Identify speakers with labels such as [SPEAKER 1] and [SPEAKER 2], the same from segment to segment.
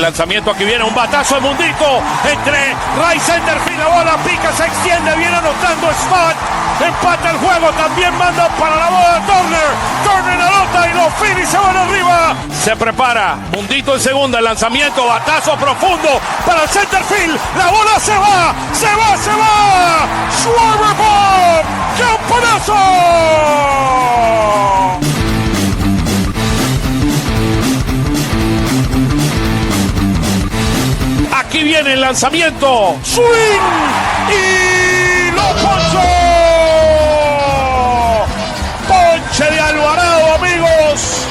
[SPEAKER 1] Lanzamiento, aquí viene un batazo de Mundito entre right center field, la bola pica, se extiende, viene anotando Stott, empata el juego, también manda para la bola Turner anota y los Phillies se van arriba. Se prepara, Mundito en segunda, el lanzamiento, batazo profundo para el center field, la bola se va, Schwarber Bob, ¡campanazo! Aquí viene el lanzamiento, swing y lo ponchó. Ponche de Alvarado, amigos.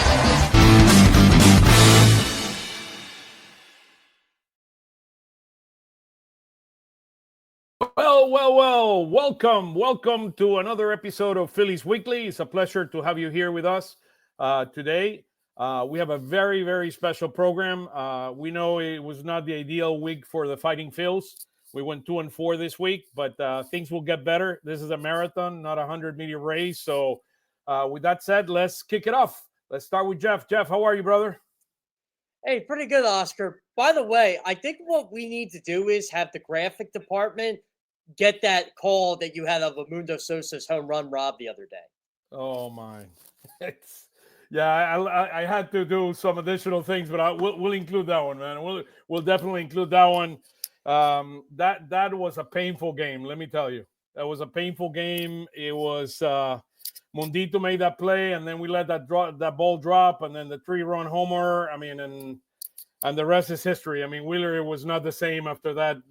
[SPEAKER 1] Well. Welcome to another episode of Phillies Weekly. It's a pleasure to have you here with us today. We have a very, very special program. We know it was not the ideal week for the Fightin Phils. We went 2-4 this week, but things will get better. This is a marathon, not a 100-meter race. So with that said, let's kick it off. Let's start with Jeff. Jeff, how are you, brother?
[SPEAKER 2] Hey, pretty good, Oscar. By the way, I think what we need to do is have the graphic department get that call that you had of Amundo Sosa's home run rob the other day. Oh, my.
[SPEAKER 1] Yeah, I had to do some additional things, but we'll include that one, man. We'll definitely include that one. That was a painful game, let me tell you. That was a painful game. It was Mundito made that play, and then we let that ball drop, and then the 3-run homer. I mean, and the rest is history. I mean, Wheeler was not the same after that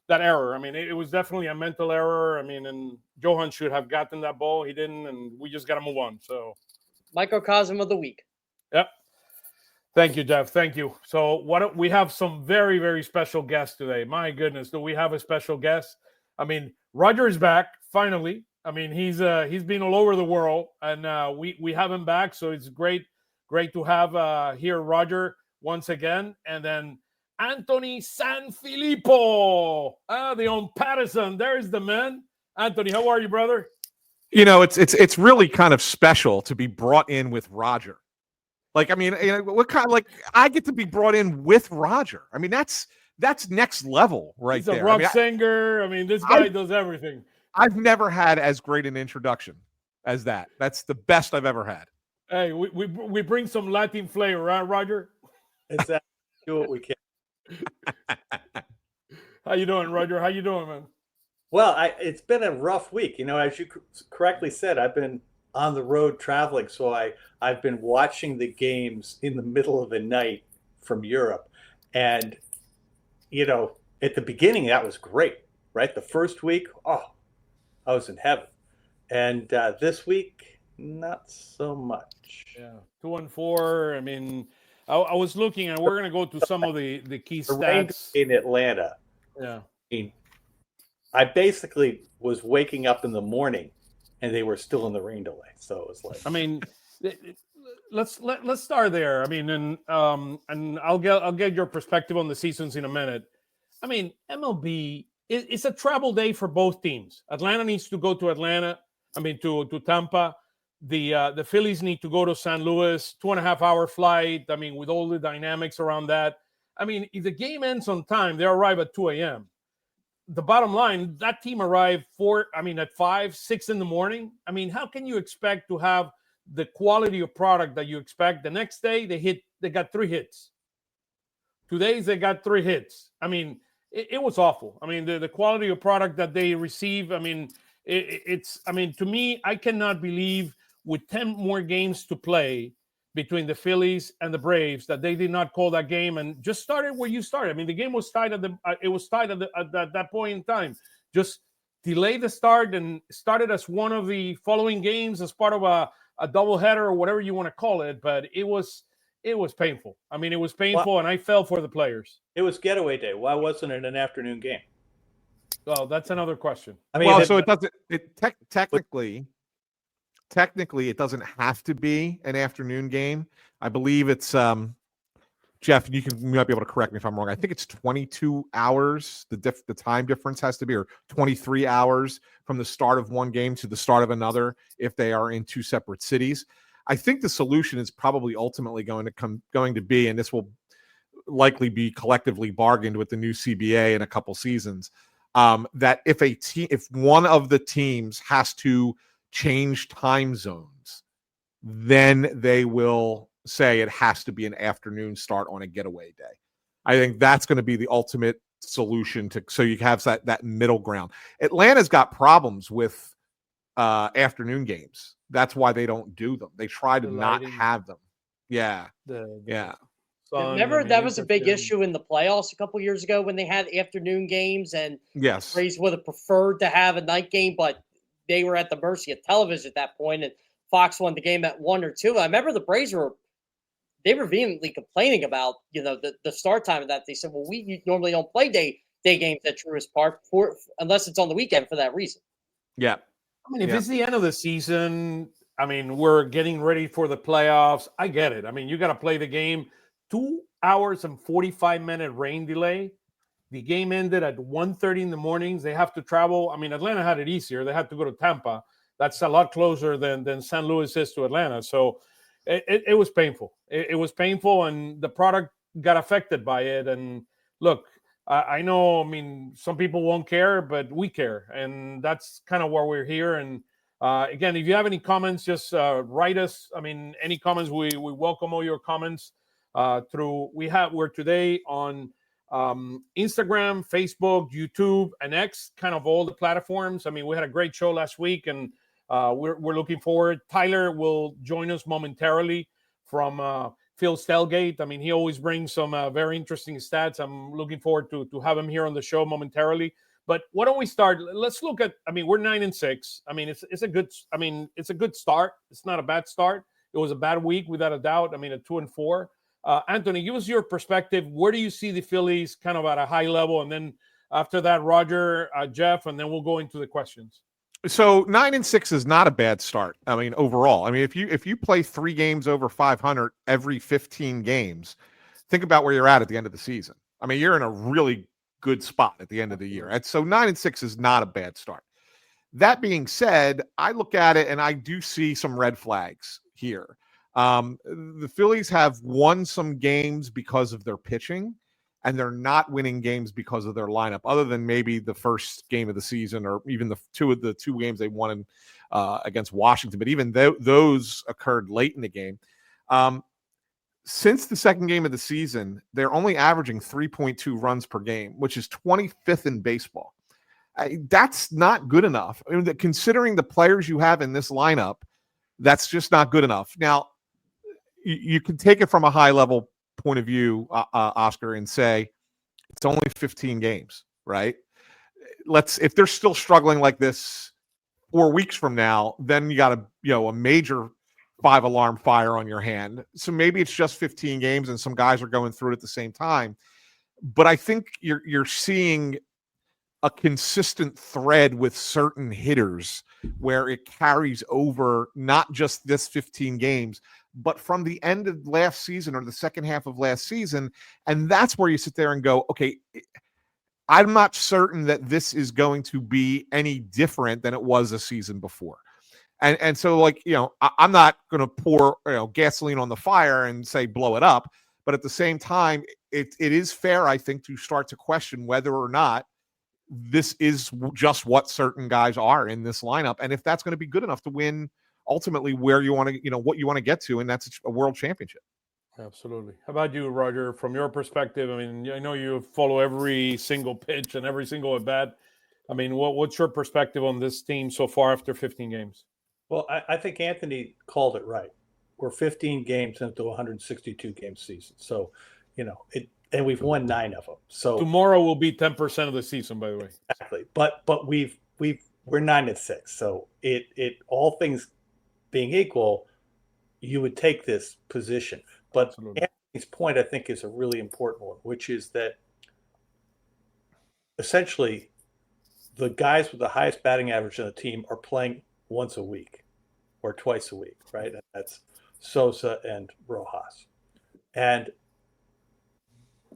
[SPEAKER 1] error. I mean, it was definitely a mental error. I mean, and Johan should have gotten that ball. He didn't, and we just got to move on. So,
[SPEAKER 2] microcosm of the week.
[SPEAKER 1] Yep. Thank you, Jeff. Thank you. So, we have some very, very special guests today. My goodness, do we have a special guest? I mean, Roger is back finally. I mean, he's been all over the world, and we have him back. So it's great to have here Roger once again, and then Anthony Sanfilippo, the own Patterson. There's the man. Anthony, how are you, brother?
[SPEAKER 3] You know, it's really kind of special to be brought in with Roger. Like, I mean, you know, what kind of, like, I get to be brought in with Roger. I mean, that's next level right there.
[SPEAKER 1] He's a rock singer. I mean, this guy does everything.
[SPEAKER 3] I've never had as great an introduction as that. That's the best I've ever had.
[SPEAKER 1] Hey, we bring some Latin flavor, right, Roger?
[SPEAKER 4] Exactly. Do what we can.
[SPEAKER 1] How you doing, Roger? How you doing, man?
[SPEAKER 4] Well, it's been a rough week. You know, as you correctly said, I've been on the road traveling, so I've been watching the games in the middle of the night from Europe. And, you know, at the beginning, that was great, right? The first week, I was in heaven. And this week, not so much.
[SPEAKER 1] Yeah, 2-4. I mean, I was looking, and we're going to go to some of the key stats.
[SPEAKER 4] In Atlanta.
[SPEAKER 1] Yeah.
[SPEAKER 4] I basically was waking up in the morning, and they were still in the rain delay. So it was like,
[SPEAKER 1] I mean, let's start there. I mean, and I'll get your perspective on the seasons in a minute. I mean, MLB, it's a travel day for both teams. Atlanta needs to go to Atlanta. I mean, to Tampa. The Phillies need to go to St. Louis, 2.5-hour flight. I mean, with all the dynamics around that. I mean, if the game ends on time, they arrive at 2 a.m. The bottom line, that team arrived at 5, 6 in the morning. I mean, how can you expect to have the quality of product that you expect? The next day, they got 3 hits. 2 days, they got 3 hits. I mean, it was awful. I mean, the quality of product that they receive, I mean, to me, I cannot believe with 10 more games to play between the Phillies and the Braves that they did not call that game and just started where you started. I mean, the game was tied at that point in time. Just delay the start and started as one of the following games as part of a doubleheader or whatever you want to call it. But it was painful. I mean, it was painful, and I felt for the players.
[SPEAKER 4] It was getaway day. Why wasn't it an afternoon game?
[SPEAKER 1] Well, that's another question.
[SPEAKER 3] I mean, so it doesn't. Technically, it doesn't have to be an afternoon game. I believe it's Jeff. You might be able to correct me if I'm wrong. I think it's 22 hours. The time difference has to be, or 23 hours from the start of one game to the start of another if they are in 2 separate cities. I think the solution is probably ultimately going to be, and this will likely be collectively bargained with the new CBA in a couple seasons. That if one of the teams has to change time zones, then they will say it has to be an afternoon start on a getaway day. I think that's going to be the ultimate solution so you have that middle ground. Atlanta's got problems with afternoon games. That's why they don't do them. They try to not have them. Yeah. Yeah.
[SPEAKER 2] Remember that was a big issue in the playoffs a couple years ago when they had afternoon games, and
[SPEAKER 3] yes,
[SPEAKER 2] the Braves would have preferred to have a night game, but they were at the mercy of television at that point, and Fox won the game at 1 or 2. I remember the Braves were vehemently complaining about the start time of that. They said, "Well, we normally don't play day games at Truist Park unless it's on the weekend for that reason."
[SPEAKER 3] Yeah,
[SPEAKER 1] I mean, if it's the end of the season, I mean, we're getting ready for the playoffs. I get it. I mean, you got to play the game. 2 hours and 45-minute rain delay. The game ended at 1:30 in the mornings. They have to travel. I mean, Atlanta had it easier. They had to go to Tampa. That's a lot closer than St. Louis is to Atlanta. So it was painful. It was painful, and the product got affected by it. And look, I know, I mean, some people won't care, but we care. And that's kind of why we're here. And again, if you have any comments, just write us. I mean, any comments, we welcome all your comments. We're today on Instagram, Facebook, YouTube, and X, kind of all the platforms. I mean, we had a great show last week, and we're looking forward. Tyler will join us momentarily from Phil's Tailgate. I mean, he always brings some very interesting stats. I'm looking forward to have him here on the show momentarily. But why don't we start? Let's look at. I mean, we're 9-6. I mean, it's a good. I mean, it's a good start. It's not a bad start. It was a bad week without a doubt. I mean, a 2-4. Anthony, give us your perspective. Where do you see the Phillies kind of at a high level? And then after that, Roger, Jeff, and then we'll go into the questions.
[SPEAKER 3] So 9-6 is not a bad start. I mean, overall, I mean, if you play 3 games over 500 every 15 games, think about where you're at the end of the season. I mean, you're in a really good spot at the end of the year. And so 9-6 is not a bad start. That being said, I look at it and I do see some red flags here. The Phillies have won some games because of their pitching, and they're not winning games because of their lineup, other than maybe the first game of the season or even the two games they won against Washington. But even those occurred late in the game. Since the second game of the season, they're only averaging 3.2 runs per game, which is 25th in baseball. That's not good enough. I mean, considering the players you have in this lineup, that's just not good enough. Now, you can take it from a high level point of view, Oscar, and say it's only 15 games, right? If they're still struggling like this 4 weeks from now, then you got a major 5-alarm fire on your hand. So maybe it's just 15 games and some guys are going through it at the same time. But I think you're seeing a consistent thread with certain hitters where it carries over not just this 15 games, but from the end of last season or the second half of last season. And that's where you sit there and go, okay, I'm not certain that this is going to be any different than it was a season before. And so, like, I'm not going to pour gasoline on the fire and say blow it up. But at the same time, it is fair, I think, to start to question whether or not this is just what certain guys are in this lineup, and if that's going to be good enough to win ultimately where you want to, what you want to get to, and that's a world championship.
[SPEAKER 1] Absolutely. How about you, Roger? From your perspective, I mean, I know you follow every single pitch and every single at bat. I mean, what's your perspective on this team so far after 15 games?
[SPEAKER 4] Well, I think Anthony called it right. We're 15 games into a 162 game season, so and we've won 9 of them. So
[SPEAKER 1] tomorrow will be 10% of the season, by the way.
[SPEAKER 4] Exactly, but we're 9-6, so it all things being equal, you would take this position. But
[SPEAKER 1] Absolutely.
[SPEAKER 4] Anthony's point, I think, is a really important one, which is that essentially the guys with the highest batting average on the team are playing once a week or twice a week, right? And that's Sosa and Rojas. And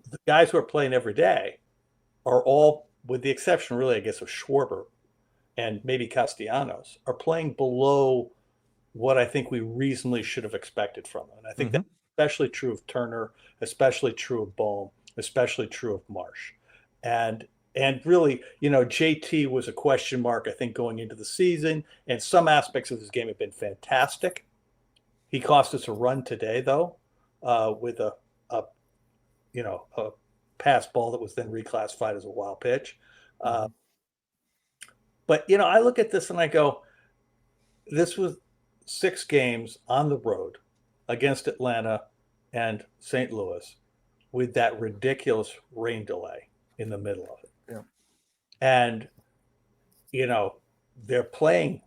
[SPEAKER 4] the guys who are playing every day are all, with the exception really, I guess, of Schwarber and maybe Castellanos, are playing below what I think we reasonably should have expected from them. And I think that's especially true of Turner, especially true of Bohm, especially true of Marsh. And really, JT was a question mark, I think, going into the season, and some aspects of his game have been fantastic. He cost us a run today, though, with a pass ball that was then reclassified as a wild pitch. But I look at this and I go, this was 6 games on the road against Atlanta and St. Louis with that ridiculous rain delay in the middle of it.
[SPEAKER 1] Yeah.
[SPEAKER 4] And they're playing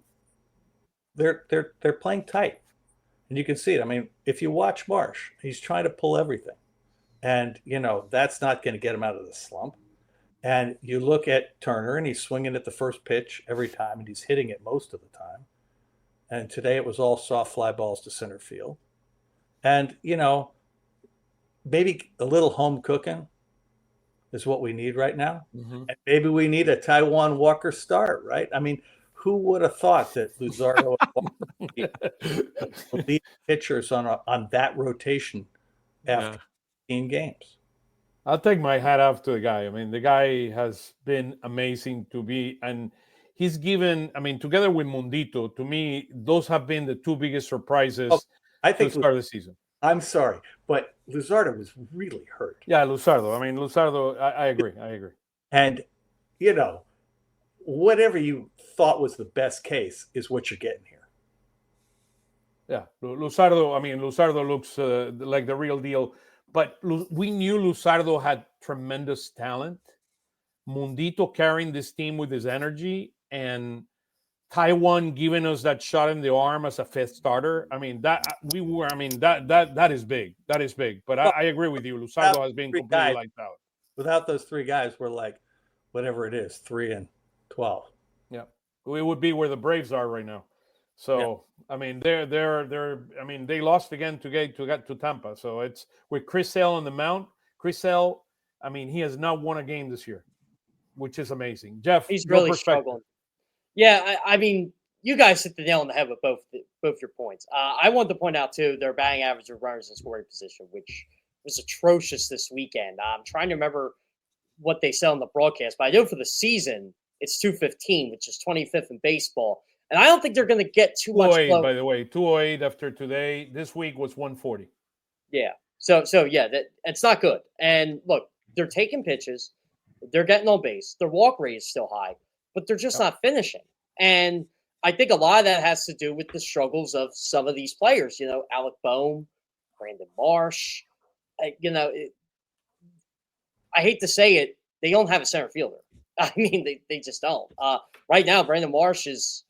[SPEAKER 4] tight. And you can see it. I mean, if you watch Marsh, he's trying to pull everything. And that's not going to get him out of the slump. And you look at Turner, and he's swinging at the first pitch every time, and he's hitting it most of the time. And today it was all soft fly balls to center field. And, maybe a little home cooking is what we need right now.
[SPEAKER 1] Mm-hmm.
[SPEAKER 4] And maybe we need a Taiwan Walker start, right? I mean, who would have thought that Luzardo would lead pitchers on that rotation after 15 games?
[SPEAKER 1] I'll take my hat off to the guy. I mean, the guy has been amazing to be, and he's given, together with Mundito, to me, those have been the 2 biggest surprises
[SPEAKER 4] I think
[SPEAKER 1] to start the season.
[SPEAKER 4] I'm sorry, but Luzardo was really hurt.
[SPEAKER 1] Yeah, Luzardo. I agree.
[SPEAKER 4] And, whatever you thought was the best case is what you're getting here.
[SPEAKER 1] Yeah, Luzardo looks like the real deal. But we knew Luzardo had tremendous talent. Mundito carrying this team with his energy, and Taiwan giving us that shot in the arm as a 5th starter. That is big. That is big. But I agree with you. Luzardo has been completely lights out.
[SPEAKER 4] Without those 3 guys, we're like, whatever it is, 3-12.
[SPEAKER 1] Yeah, we would be where the Braves are right now. So they're they lost again to get to Tampa. So it's with Chris Sale on the mound. Chris Sale, he has not won a game this year, which is amazing. Jeff,
[SPEAKER 2] he's really struggling. Yeah, you guys hit the nail on the head with both your points. I wanted to point out too their batting average of runners in scoring position, which was atrocious this weekend. I'm trying to remember what they said on the broadcast, but I know for the season it's 215, which is 25th in baseball. And I don't think they're going to get too much.
[SPEAKER 1] 208, by the way, 208 after today. This week was 140.
[SPEAKER 2] Yeah. So yeah, it's not good. And look, they're taking pitches, they're getting on base, their walk rate is still high, but they're just not finishing. And I think a lot of that has to do with the struggles of some of these players. Alec Bohm, Brandon Marsh. I hate to say it, they don't have a center fielder. They just don't. Right now, Brandon Marsh is.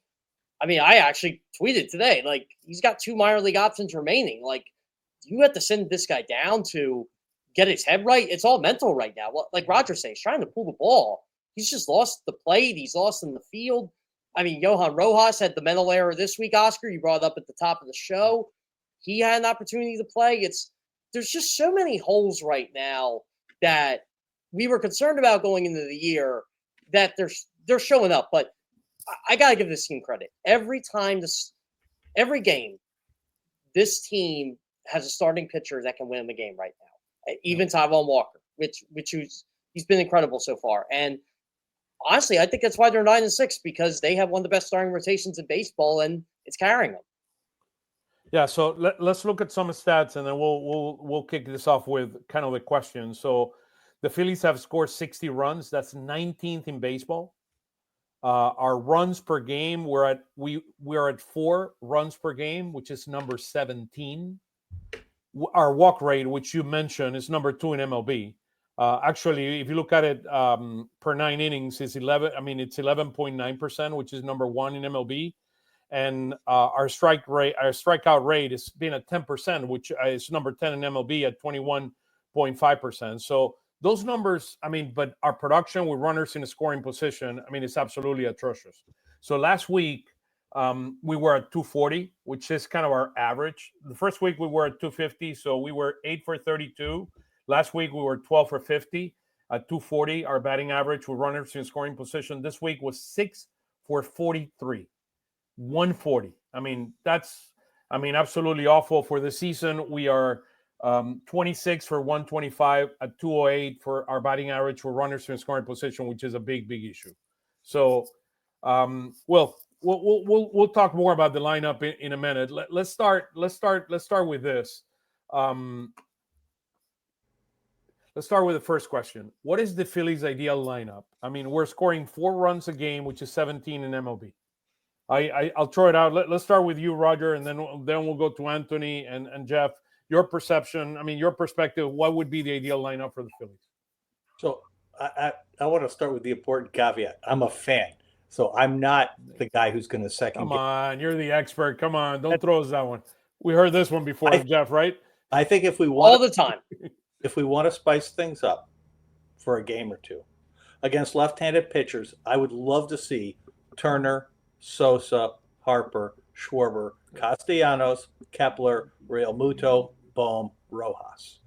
[SPEAKER 2] I actually tweeted today, like, he's got 2 minor league options remaining. Like, you have to send this guy down to get his head right. It's all mental right now. Well, like Roger says, he's trying to pull the ball. He's just lost the plate. He's lost in the field. Johan Rojas had the mental error this week, Oscar. You brought it up at the top of the show. He had an opportunity to play. There's just so many holes right now that we were concerned about going into the year that they're showing up. But I got to give this team credit. Every game, this team has a starting pitcher that can win the game right now. Even Taiwan Walker, he's been incredible so far. And honestly, I think that's why they're 9-6, because they have one of the best starting rotations in baseball, and it's carrying them.
[SPEAKER 1] Yeah, so let's look at some stats, and then we'll kick this off with kind of a question. So the Phillies have scored 60 runs. That's 19th in baseball. Our runs per game, we're at 4 runs per game, which is number 17. Our walk rate, which you mentioned, is number 2 in MLB. Actually, if you look at it per 9 innings, it's 11.9%, which is number 1 in MLB. And our strikeout rate has been at 10%, which is number 10 in MLB at 21.5%. So those numbers, but our production with runners in a scoring position, it's absolutely atrocious. So last week, we were at 240, which is kind of our average. The first week we were at 250, so we were 8 for 32. Last week we were 12 for 50 at 240, our batting average with runners in scoring position. This week was 6 for 43, 140. That's absolutely awful for the season. We are 26 for 125 at 208 for our batting average for runners in scoring position, which is a big issue. So, we'll talk more about the lineup in a minute. Let's start with this. Let's start with the first question. What is the Phillies' ideal lineup? I mean, we're scoring 4 runs a game, which is 17 in MLB. I'll throw it out. Let's start with you, Roger, and then we'll go to Anthony and Jeff. Your perception, I mean, your perspective, what would be the ideal lineup for the Phillies?
[SPEAKER 4] So I want to start with the important caveat. I'm a fan, so I'm not the guy who's going to second.
[SPEAKER 1] Come on, you're the expert. Come on, don't throw us that one. We heard this one before, Jeff, right?
[SPEAKER 4] I think if we want
[SPEAKER 2] all the time,
[SPEAKER 4] if we want to spice things up for a game or two against left-handed pitchers, I would love to see Turner, Sosa, Harper, Schwarber, Castellanos, Kepler, Realmuto, Bohm, Rojas.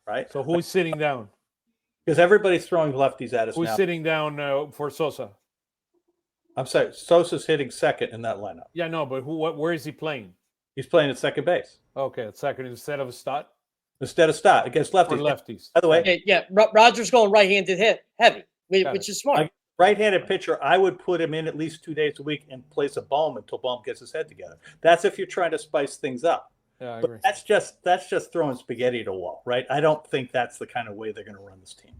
[SPEAKER 4] Right?
[SPEAKER 1] So who's sitting down?
[SPEAKER 4] Because everybody's throwing lefties at us now.
[SPEAKER 1] Who's sitting down for Sosa?
[SPEAKER 4] I'm sorry, Sosa's hitting second in that lineup.
[SPEAKER 1] Yeah, no, but where is he playing?
[SPEAKER 4] He's playing at second base.
[SPEAKER 1] Okay, at second instead of Stott?
[SPEAKER 4] Instead of Stott against lefties.
[SPEAKER 1] For lefties.
[SPEAKER 4] By the way,
[SPEAKER 2] Roger's going right-handed heavy, which is smart.
[SPEAKER 4] Right-handed pitcher, I would put him in at least 2 days a week and place a Bohm until Bohm gets his head together. That's if you're trying to spice things up.
[SPEAKER 1] Yeah, I
[SPEAKER 4] but
[SPEAKER 1] agree.
[SPEAKER 4] That's just throwing spaghetti at a wall, right? I don't think that's the kind of way they're going to run this team.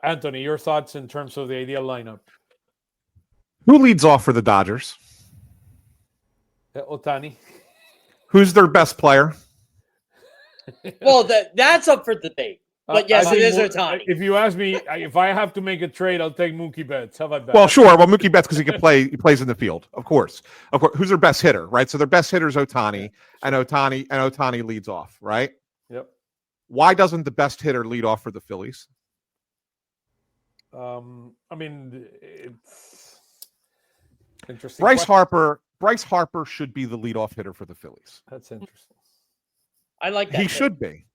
[SPEAKER 1] Anthony, your thoughts in terms of the ideal lineup?
[SPEAKER 3] Who leads off for the Dodgers?
[SPEAKER 1] Ohtani.
[SPEAKER 3] Who's their best player?
[SPEAKER 2] Well, that's up for debate. But yes, it is Ohtani.
[SPEAKER 1] If you ask me, if I have to make a trade, I'll take Mookie Betts. How about that?
[SPEAKER 3] Well, sure. Well, Mookie Betts because he can play. He plays in the field, of course. Who's their best hitter, right? So their best hitter is Ohtani, and Ohtani leads off, right?
[SPEAKER 1] Yep.
[SPEAKER 3] Why doesn't the best hitter lead off for the Phillies?
[SPEAKER 1] I mean, it's interesting.
[SPEAKER 3] Bryce Harper should be the leadoff hitter for the Phillies.
[SPEAKER 1] That's interesting.
[SPEAKER 2] I like that.
[SPEAKER 3] He should be.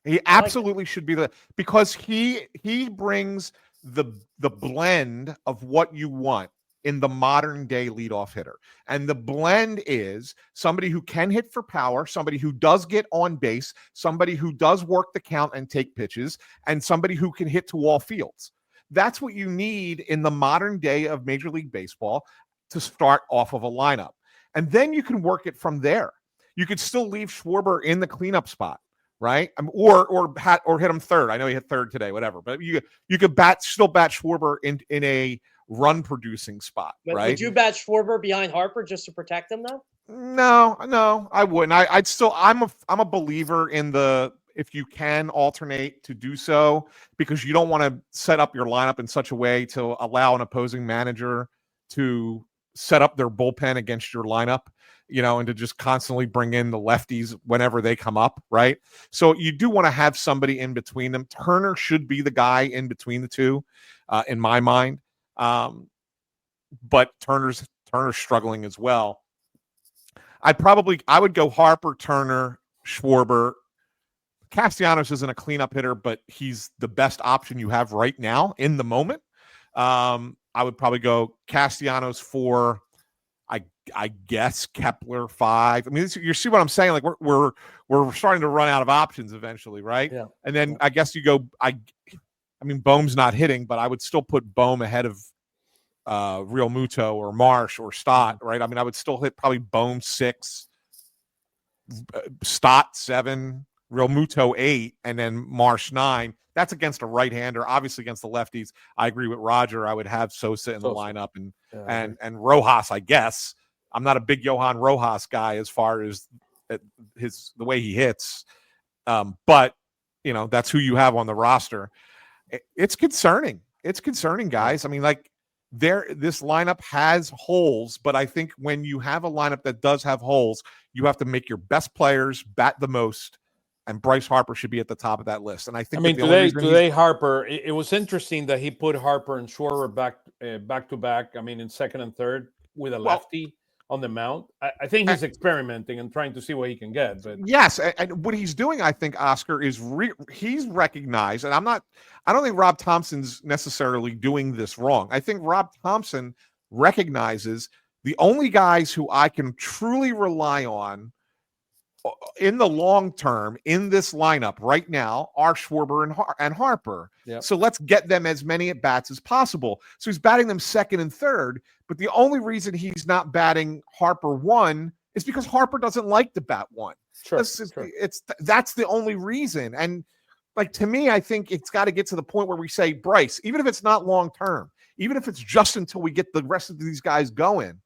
[SPEAKER 3] He absolutely should be because he brings the blend of what you want in the modern day leadoff hitter. And the blend is somebody who can hit for power, somebody who does get on base, somebody who does work the count and take pitches, and somebody who can hit to all fields. That's what you need in the modern day of Major League Baseball to start off of a lineup. And then you can work it from there. You could still leave Schwarber in the cleanup spot, right? Or hit him third. I know he hit third today, whatever. But you could still bat Schwarber in a run producing spot, right?
[SPEAKER 2] Would you bat Schwarber behind Harper just to protect him, though?
[SPEAKER 3] No, I wouldn't. I'm a believer in the if you can alternate to do so because you don't want to set up your lineup in such a way to allow an opposing manager to set up their bullpen against your lineup, and to just constantly bring in the lefties whenever they come up, right? So you do want to have somebody in between them. Turner should be the guy in between the two, in my mind. But Turner's struggling as well. I would go Harper, Turner, Schwarber. Castellanos isn't a cleanup hitter, but he's the best option you have right now in the moment. I would probably go Castellanos 4, I guess Kepler 5. I mean, you see what I'm saying? Like we're starting to run out of options eventually, right?
[SPEAKER 1] Yeah.
[SPEAKER 3] And then I guess you go. I mean, Bohm's not hitting, but I would still put Bohm ahead of Realmuto or Marsh or Stott, right? I mean, I would still hit probably Bohm 6, Stott 7. Realmuto 8, and then Marsh 9. That's against a right-hander. Obviously, against the lefties, I agree with Roger. I would have Sosa in the lineup and Rojas. I guess I'm not a big Johan Rojas guy as far as the way he hits, but that's who you have on the roster. It's concerning. It's concerning, guys. I mean, this lineup has holes, but I think when you have a lineup that does have holes, you have to make your best players bat the most. And Bryce Harper should be at the top of that list. And I think
[SPEAKER 1] today Harper, it was interesting that he put Harper and Schwarber back to back. I mean, in second and third with a lefty on the mound. I think he's experimenting and trying to see what he can get. But
[SPEAKER 3] yes, and what he's doing, I think, Oscar, is he's recognized. And I don't think Rob Thompson's necessarily doing this wrong. I think Rob Thompson recognizes the only guys who I can truly rely on in the long term, in this lineup right now, are Schwarber and Harper.
[SPEAKER 1] Yep.
[SPEAKER 3] So let's get them as many at bats as possible. So he's batting them second and third, but the only reason he's not batting Harper one is because Harper doesn't like to bat one.
[SPEAKER 1] Sure,
[SPEAKER 3] That's the only reason. And like, to me, I think it's got to get to the point where we say, Bryce, even if it's not long term, even if it's just until we get the rest of these guys going,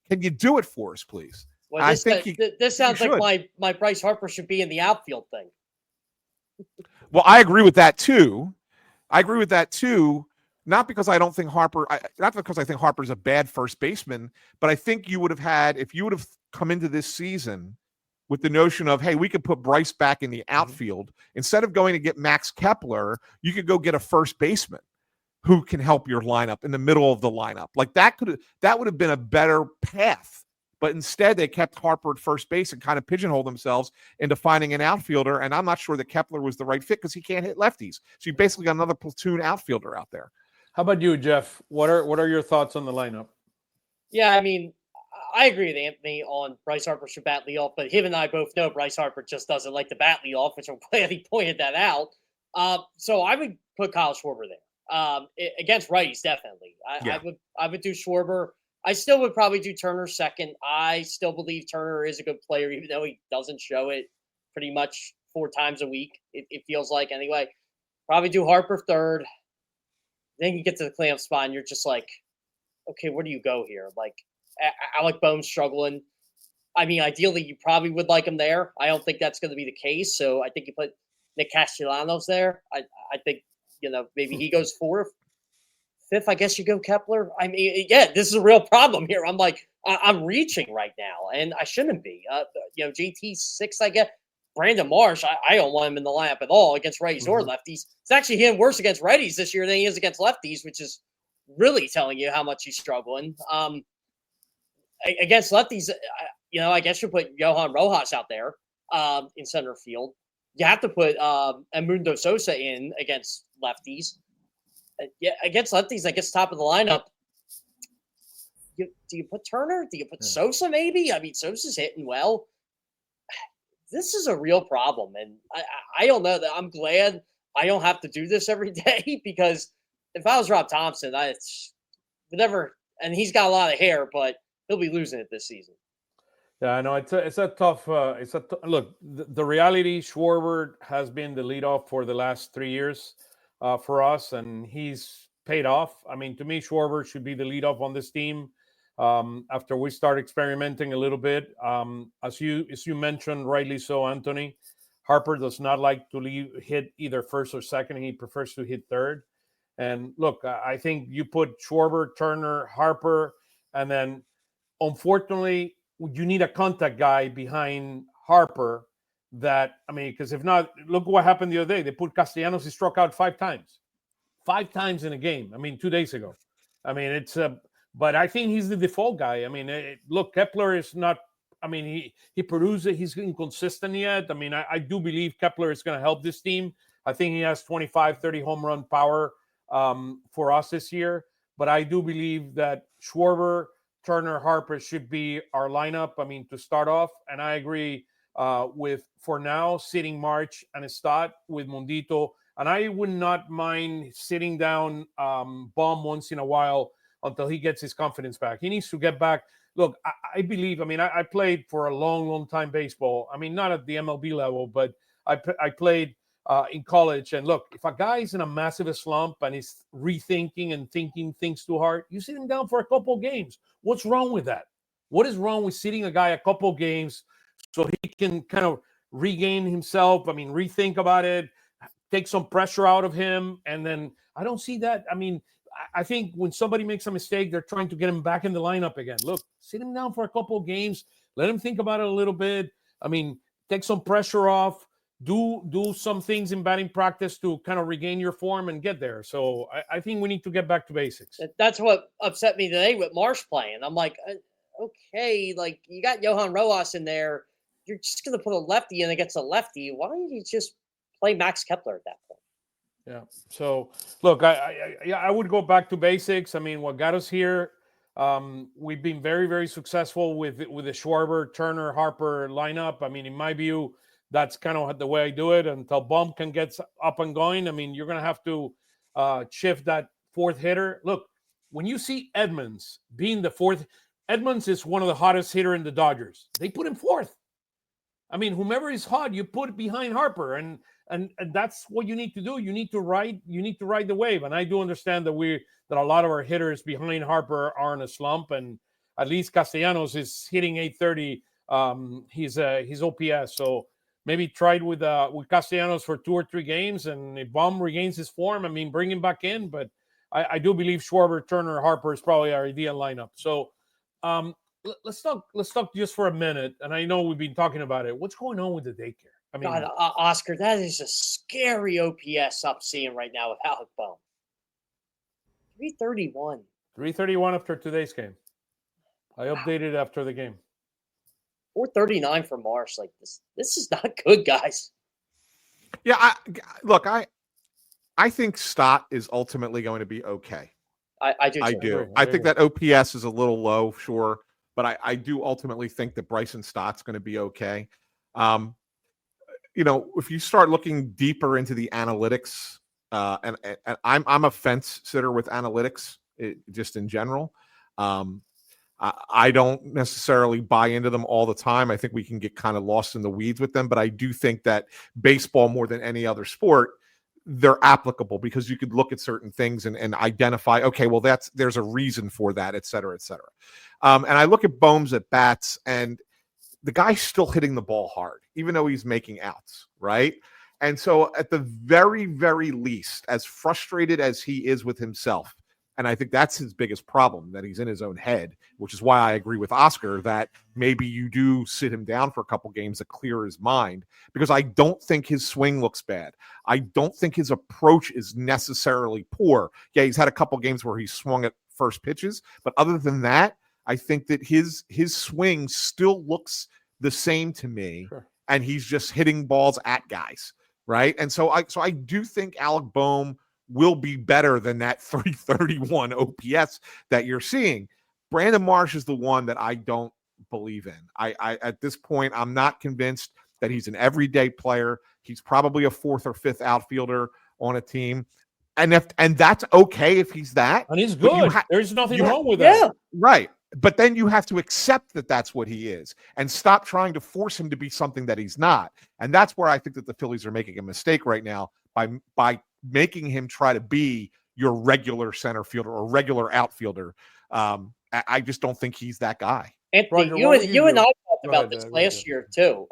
[SPEAKER 3] can you do it for us, please?
[SPEAKER 2] Well,
[SPEAKER 3] I
[SPEAKER 2] this,
[SPEAKER 3] think
[SPEAKER 2] this sounds like my Bryce Harper should be in the outfield thing.
[SPEAKER 3] Well, I agree with that too. Not because I don't think not because I think Harper's a bad first baseman, but I think you would have had, if you would have come into this season with the notion of, hey, we could put Bryce back in the outfield, instead of going to get Max Kepler, you could go get a first baseman who can help your lineup in the middle of the lineup. Like that would have been a better path. But instead, they kept Harper at first base and kind of pigeonholed themselves into finding an outfielder. And I'm not sure that Kepler was the right fit because he can't hit lefties. So you basically got another platoon outfielder out there.
[SPEAKER 1] How about you, Jeff? What are your thoughts on the lineup?
[SPEAKER 2] Yeah, I mean, I agree with Anthony on Bryce Harper should bat leadoff, but him and I both know Bryce Harper just doesn't like to bat leadoff, which I'm glad he pointed that out. So I would put Kyle Schwarber there. Against righties, definitely. I would do Schwarber. I still would probably do Turner second. I still believe Turner is a good player, even though he doesn't show it pretty much 4 times a week. It feels like anyway. Probably do Harper third. Then you get to the clamp spot, and you're just like, okay, where do you go here? Like, Alec Boehm's struggling. I mean, ideally, you probably would like him there. I don't think that's going to be the case. So I think you put Nick Castellanos there. I think, maybe he goes fourth. Fifth, I guess you go Kepler. I mean, yeah, this is a real problem here. I'm like, I'm reaching right now, and I shouldn't be. JT sixth, I guess. Brandon Marsh, I don't want him in the lineup at all against righties or lefties. It's actually hitting worse against righties this year than he is against lefties, which is really telling you how much he's struggling. Against lefties, I guess you put Johan Rojas out there in center field. You have to put Edmundo Sosa in against lefties. Yeah, against lefties, I guess top of the lineup. Do you put Turner? Do you put Sosa maybe? I mean, Sosa's hitting well. This is a real problem, and I don't know that I'm glad I don't have to do this every day, because if I was Rob Thompson, whatever, and he's got a lot of hair, but he'll be losing it this season.
[SPEAKER 1] Yeah, I know it's a tough. Look, the reality. Schwarber has been the leadoff for the last 3 years for us, and he's paid off. I mean, to me, Schwarber should be the leadoff on this team. After we start experimenting a little bit, as you mentioned rightly so, Anthony, Harper does not like to hit either first or second. He prefers to hit third. And look, I think you put Schwarber, Turner, Harper, and then unfortunately you need a contact guy behind Harper. Because if not, look what happened the other day. They put Castellanos. He struck out 5 times in a game. I mean, 2 days ago. I mean, but I think he's the default guy. I mean, look, Kepler is not. I mean, he produces. He's inconsistent yet. I mean, I do believe Kepler is going to help this team. I think he has 25, 30 home run power for us this year. But I do believe that Schwarber, Turner, Harper should be our lineup. I mean, to start off, and I agree with, for now, sitting March and Stott with Mundito. And I would not mind sitting down Baum once in a while until he gets his confidence back. He needs to get back. Look, I believe, I played for a long, long time baseball. I mean, not at the MLB level, but I played in college. And look, if a guy is in a massive slump and is rethinking and thinking things too hard, you sit him down for a couple of games. What's wrong with that? What is wrong with sitting a guy a couple of games so he can kind of regain himself? I mean, rethink about it, take some pressure out of him. And then I don't see that. I mean, I think when somebody makes a mistake, they're trying to get him back in the lineup again. Look, sit him down for a couple of games. Let him think about it a little bit. I mean, take some pressure off. Do some things in batting practice to kind of regain your form and get there. So I think we need to get back to basics.
[SPEAKER 2] That's what upset me today with Marsh playing. I'm like, okay, like you got Johan Rojas in there. You're just going to put a lefty in against a lefty. Why don't you just play Max Kepler at that point?
[SPEAKER 1] Yeah. So look, I would go back to basics. I mean, what got us here We've been very, very successful with the Schwarber, Turner, Harper lineup. I mean, in my view, that's kind of the way I do it until Bump can get up and going. I mean, you're going to have to shift that fourth hitter. Look, when you see Edmonds being the fourth, Edmonds is one of the hottest hitter in the Dodgers. They put him fourth. I mean, whomever is hot, you put it behind Harper, and that's what you need to do. You need to ride the wave. And I do understand that a lot of our hitters behind Harper are in a slump, and at least Castellanos is hitting 830. His OPS. So maybe try it with Castellanos for 2 or 3 games, and if Baum regains his form, I mean, bring him back in. But I do believe Schwarber, Turner, Harper is probably our ideal lineup. So let's talk just for a minute. And I know we've been talking about it. What's going on with the daycare? I mean,
[SPEAKER 2] God, Oscar, that is a scary OPS I'm seeing right now with Alec Bohm. 331.
[SPEAKER 1] 331 after today's game. I updated after the game.
[SPEAKER 2] 439 for Marsh. Like this is not good, guys.
[SPEAKER 3] Yeah, I think Stott is ultimately going to be okay.
[SPEAKER 2] I do.
[SPEAKER 3] I do. I think that OPS is a little low, sure, but I do ultimately think that Bryson Stott's going to be okay. If you start looking deeper into the analytics, and I'm a fence sitter with analytics, just in general. I don't necessarily buy into them all the time. I think we can get kind of lost in the weeds with them, but I do think that baseball, more than any other sport, they're applicable because you could look at certain things and identify, okay, well, there's a reason for that, et cetera, et cetera. And I look at Bohm's at bats, and the guy's still hitting the ball hard, even though he's making outs, right? And so at the very, very least, as frustrated as he is with himself, and I think that's his biggest problem, that he's in his own head, which is why I agree with Oscar that maybe you do sit him down for a couple games to clear his mind, because I don't think his swing looks bad. I don't think his approach is necessarily poor. Yeah, he's had a couple games where he swung at first pitches, but other than that, I think that his swing still looks the same to me, sure. And he's just hitting balls at guys, right? And so I do think Alec Bohm will be better than that 331 OPS that you're seeing. Brandon Marsh is the one that I don't believe in. I at this point, I'm not convinced that he's an everyday player. He's probably a 4th or 5th outfielder on a team. And that's okay if he's that.
[SPEAKER 1] And he's good. There's nothing wrong with that.
[SPEAKER 2] Yeah.
[SPEAKER 3] Right. But then you have to accept that that's what he is and stop trying to force him to be something that he's not. And that's where I think that the Phillies are making a mistake right now by making him try to be your regular center fielder or regular outfielder. I just don't think he's that guy.
[SPEAKER 2] Anthony, you and I talked about this last year too.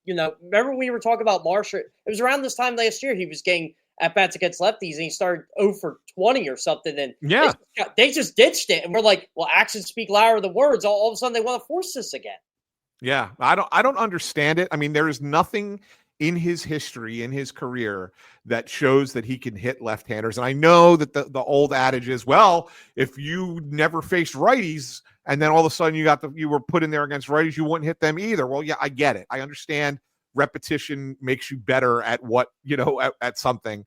[SPEAKER 2] Remember we were talking about Marsh? It was around this time last year he was getting at-bats against lefties, and he started 0 for 20 or something, and
[SPEAKER 3] yeah,
[SPEAKER 2] they just ditched it, and we're like, well, actions speak louder than words. All of a sudden, they want to force this again.
[SPEAKER 3] Yeah, I don't understand it. I mean, there is nothing in his history, in his career, that shows that he can hit left-handers. And I know that the old adage is, well, if you never faced righties and then all of a sudden you were put in there against righties, you wouldn't hit them either. Well, yeah, I get it. I understand repetition makes you better at what, at something.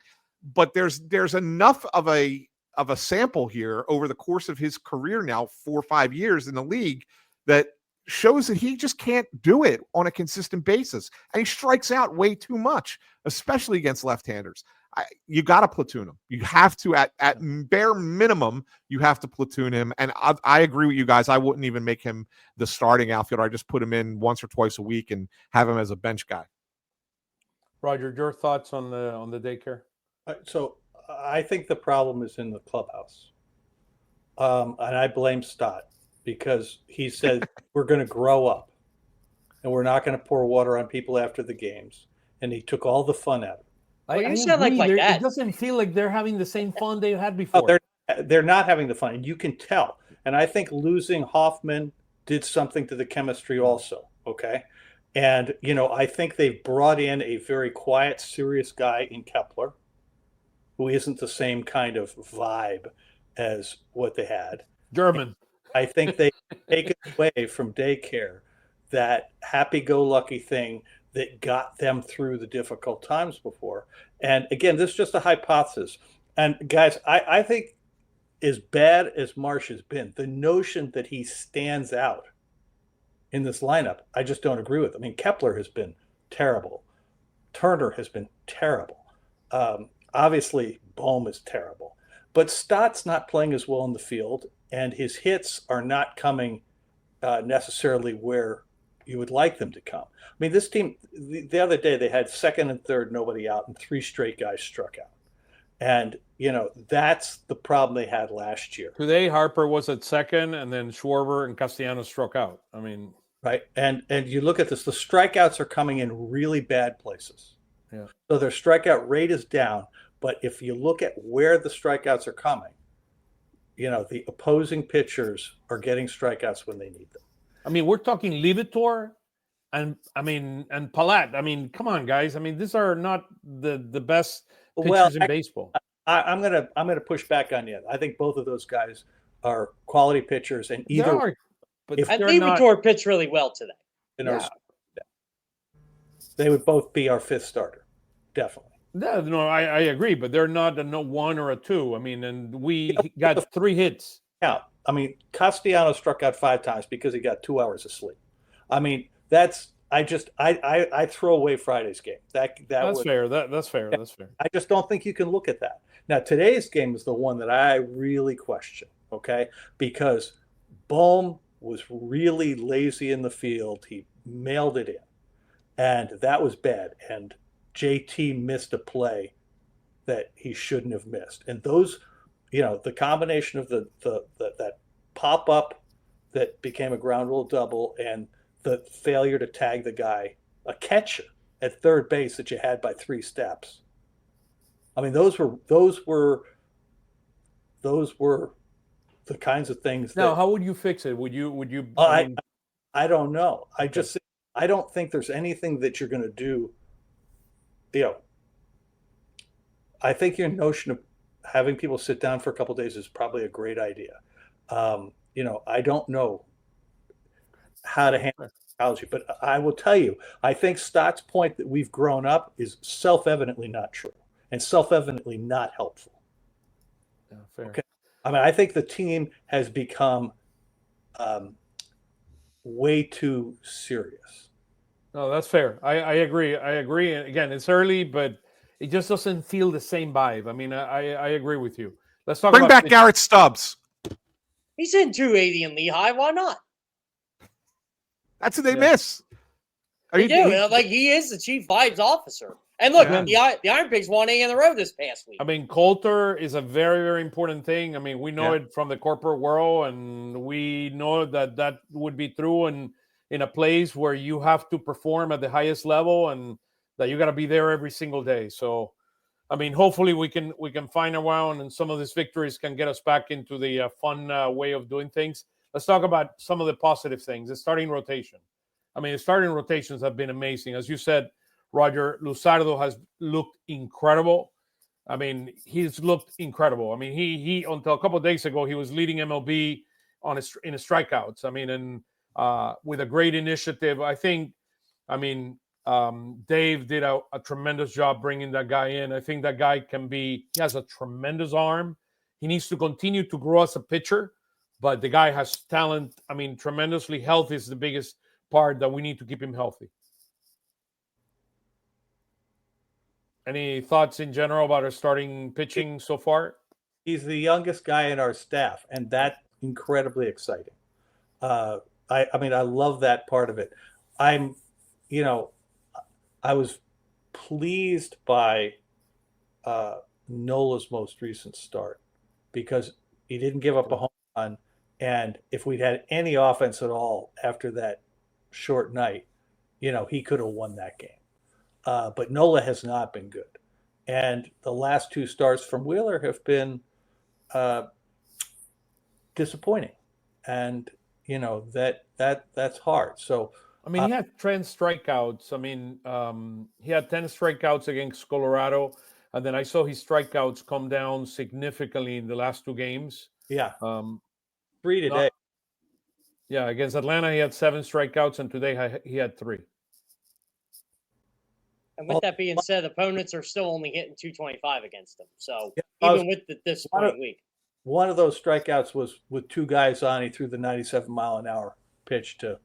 [SPEAKER 3] But there's enough of a sample here over the course of his career now, 4 or 5 years in the league, that shows that he just can't do it on a consistent basis. And he strikes out way too much, especially against left-handers. You got to platoon him. You have to, at bare minimum, you have to platoon him. And I agree with you guys. I wouldn't even make him the starting outfielder. I just put him in once or twice a week and have him as a bench guy.
[SPEAKER 1] Roger, your thoughts on the daycare?
[SPEAKER 4] So I think the problem is in the clubhouse. And I blame Stott, because he said we're going to grow up and we're not going to pour water on people after the games. And he took all the fun out of it.
[SPEAKER 2] You sound like that.
[SPEAKER 1] It doesn't feel like they're having the same fun they had before.
[SPEAKER 4] They're not having the fun, and you can tell. And I think losing Hoffman did something to the chemistry also, okay? And, I think they've brought in a very quiet, serious guy in Kepler, who isn't the same kind of vibe as what they had.
[SPEAKER 1] German.
[SPEAKER 4] I think they take away from daycare that happy-go-lucky thing that got them through the difficult times before. And again, this is just a hypothesis. And guys, I think as bad as Marsh has been, the notion that he stands out in this lineup, I just don't agree with. I mean, Kepler has been terrible. Turner has been terrible. Obviously, Bohm is terrible. But Stott's not playing as well in the field, and his hits are not coming necessarily where you would like them to come. I mean, this team, the other day, they had second and third, nobody out, and 3 straight guys struck out. And, that's the problem they had last year.
[SPEAKER 1] Today, Harper was at second, and then Schwarber and Castellanos struck out. I mean,
[SPEAKER 4] right. And you look at this, the strikeouts are coming in really bad places.
[SPEAKER 1] Yeah.
[SPEAKER 4] So their strikeout rate is down. But if you look at where the strikeouts are coming, the opposing pitchers are getting strikeouts when they need them.
[SPEAKER 1] I mean, we're talking Livitor and Palat. I mean, come on, guys. I mean, these are not the best pitchers in baseball.
[SPEAKER 4] I'm gonna push back on you. I think both of those guys are quality pitchers, and
[SPEAKER 2] Livitor pitched really well today.
[SPEAKER 4] They would both be our 5th starter, definitely.
[SPEAKER 1] No, I agree, but they're not a 1 or a 2. I mean, and we got 3 hits.
[SPEAKER 4] Yeah, I mean, Castellanos struck out 5 times because he got 2 hours of sleep. I mean, I throw away Friday's game. That's
[SPEAKER 1] fair. That's fair. That's fair.
[SPEAKER 4] I just don't think you can look at that. Now, today's game is the one that I really question, okay? Because Bohm was really lazy in the field. He mailed it in, and that was bad. And JT missed a play that he shouldn't have missed. And those, the combination of that pop up that became a ground rule double and the failure to tag the guy, a catcher at third base that you had by 3 steps. I mean, those were the kinds of things.
[SPEAKER 1] Now, how would you fix it? Would you?
[SPEAKER 4] I don't know. I don't think there's anything that you're going to do. I think your notion of having people sit down for a couple of days is probably a great idea. I don't know how to handle technology, but I will tell you, I think Stott's point that we've grown up is self-evidently not true and self-evidently not helpful.
[SPEAKER 1] Yeah, fair.
[SPEAKER 4] Okay. I mean, I think the team has become way too serious.
[SPEAKER 1] No, that's fair. I agree. And again, it's early, but it just doesn't feel the same vibe. I mean, I agree with you. Let's talk
[SPEAKER 3] Bring
[SPEAKER 1] about
[SPEAKER 3] back Garrett Stubbs.
[SPEAKER 2] He's in 280 in Lehigh. Why not?
[SPEAKER 3] That's what they miss.
[SPEAKER 2] They do. He is the chief vibes officer. And look, the Iron Pigs won 8 in a row this past week.
[SPEAKER 1] I mean, Coulter is a very, very important thing. I mean, we know it from the corporate world, and we know that would be true in a place where you have to perform at the highest level and that you got to be there every single day. So, I mean, hopefully we can find a round and some of these victories can get us back into the fun way of doing things. Let's talk about some of the positive things. The starting rotation. I mean, the starting rotations have been amazing. As you said, Roger, Luzardo has looked incredible. I mean, he's looked incredible. I mean, he until a couple of days ago, he was leading MLB in strikeouts. I mean, and with a great initiative. I think, Dave did a tremendous job bringing that guy in. I think that guy he has a tremendous arm. He needs to continue to grow as a pitcher, but the guy has talent. I mean, tremendously. Health is the biggest part that we need to keep him healthy. Any thoughts in general about our starting pitching so far?
[SPEAKER 4] He's the youngest guy in our staff, and that's incredibly exciting. I love that part of it. I was pleased by Nola's most recent start because he didn't give up a home run. And if we'd had any offense at all after that short night, he could have won that game. But Nola has not been good. And the last 2 starts from Wheeler have been disappointing. And, that's hard. So,
[SPEAKER 1] I mean, he had 10 strikeouts. I mean, he had 10 strikeouts against Colorado. And then I saw his strikeouts come down significantly in the last 2 games.
[SPEAKER 4] Yeah. 3 today.
[SPEAKER 1] Against Atlanta, he had 7 strikeouts, and today he had 3.
[SPEAKER 2] And with that being said, opponents are still only hitting 225 against him. So even with the disappointing week.
[SPEAKER 4] one of those strikeouts was with two guys on. He threw the 97-mile-an-hour pitch to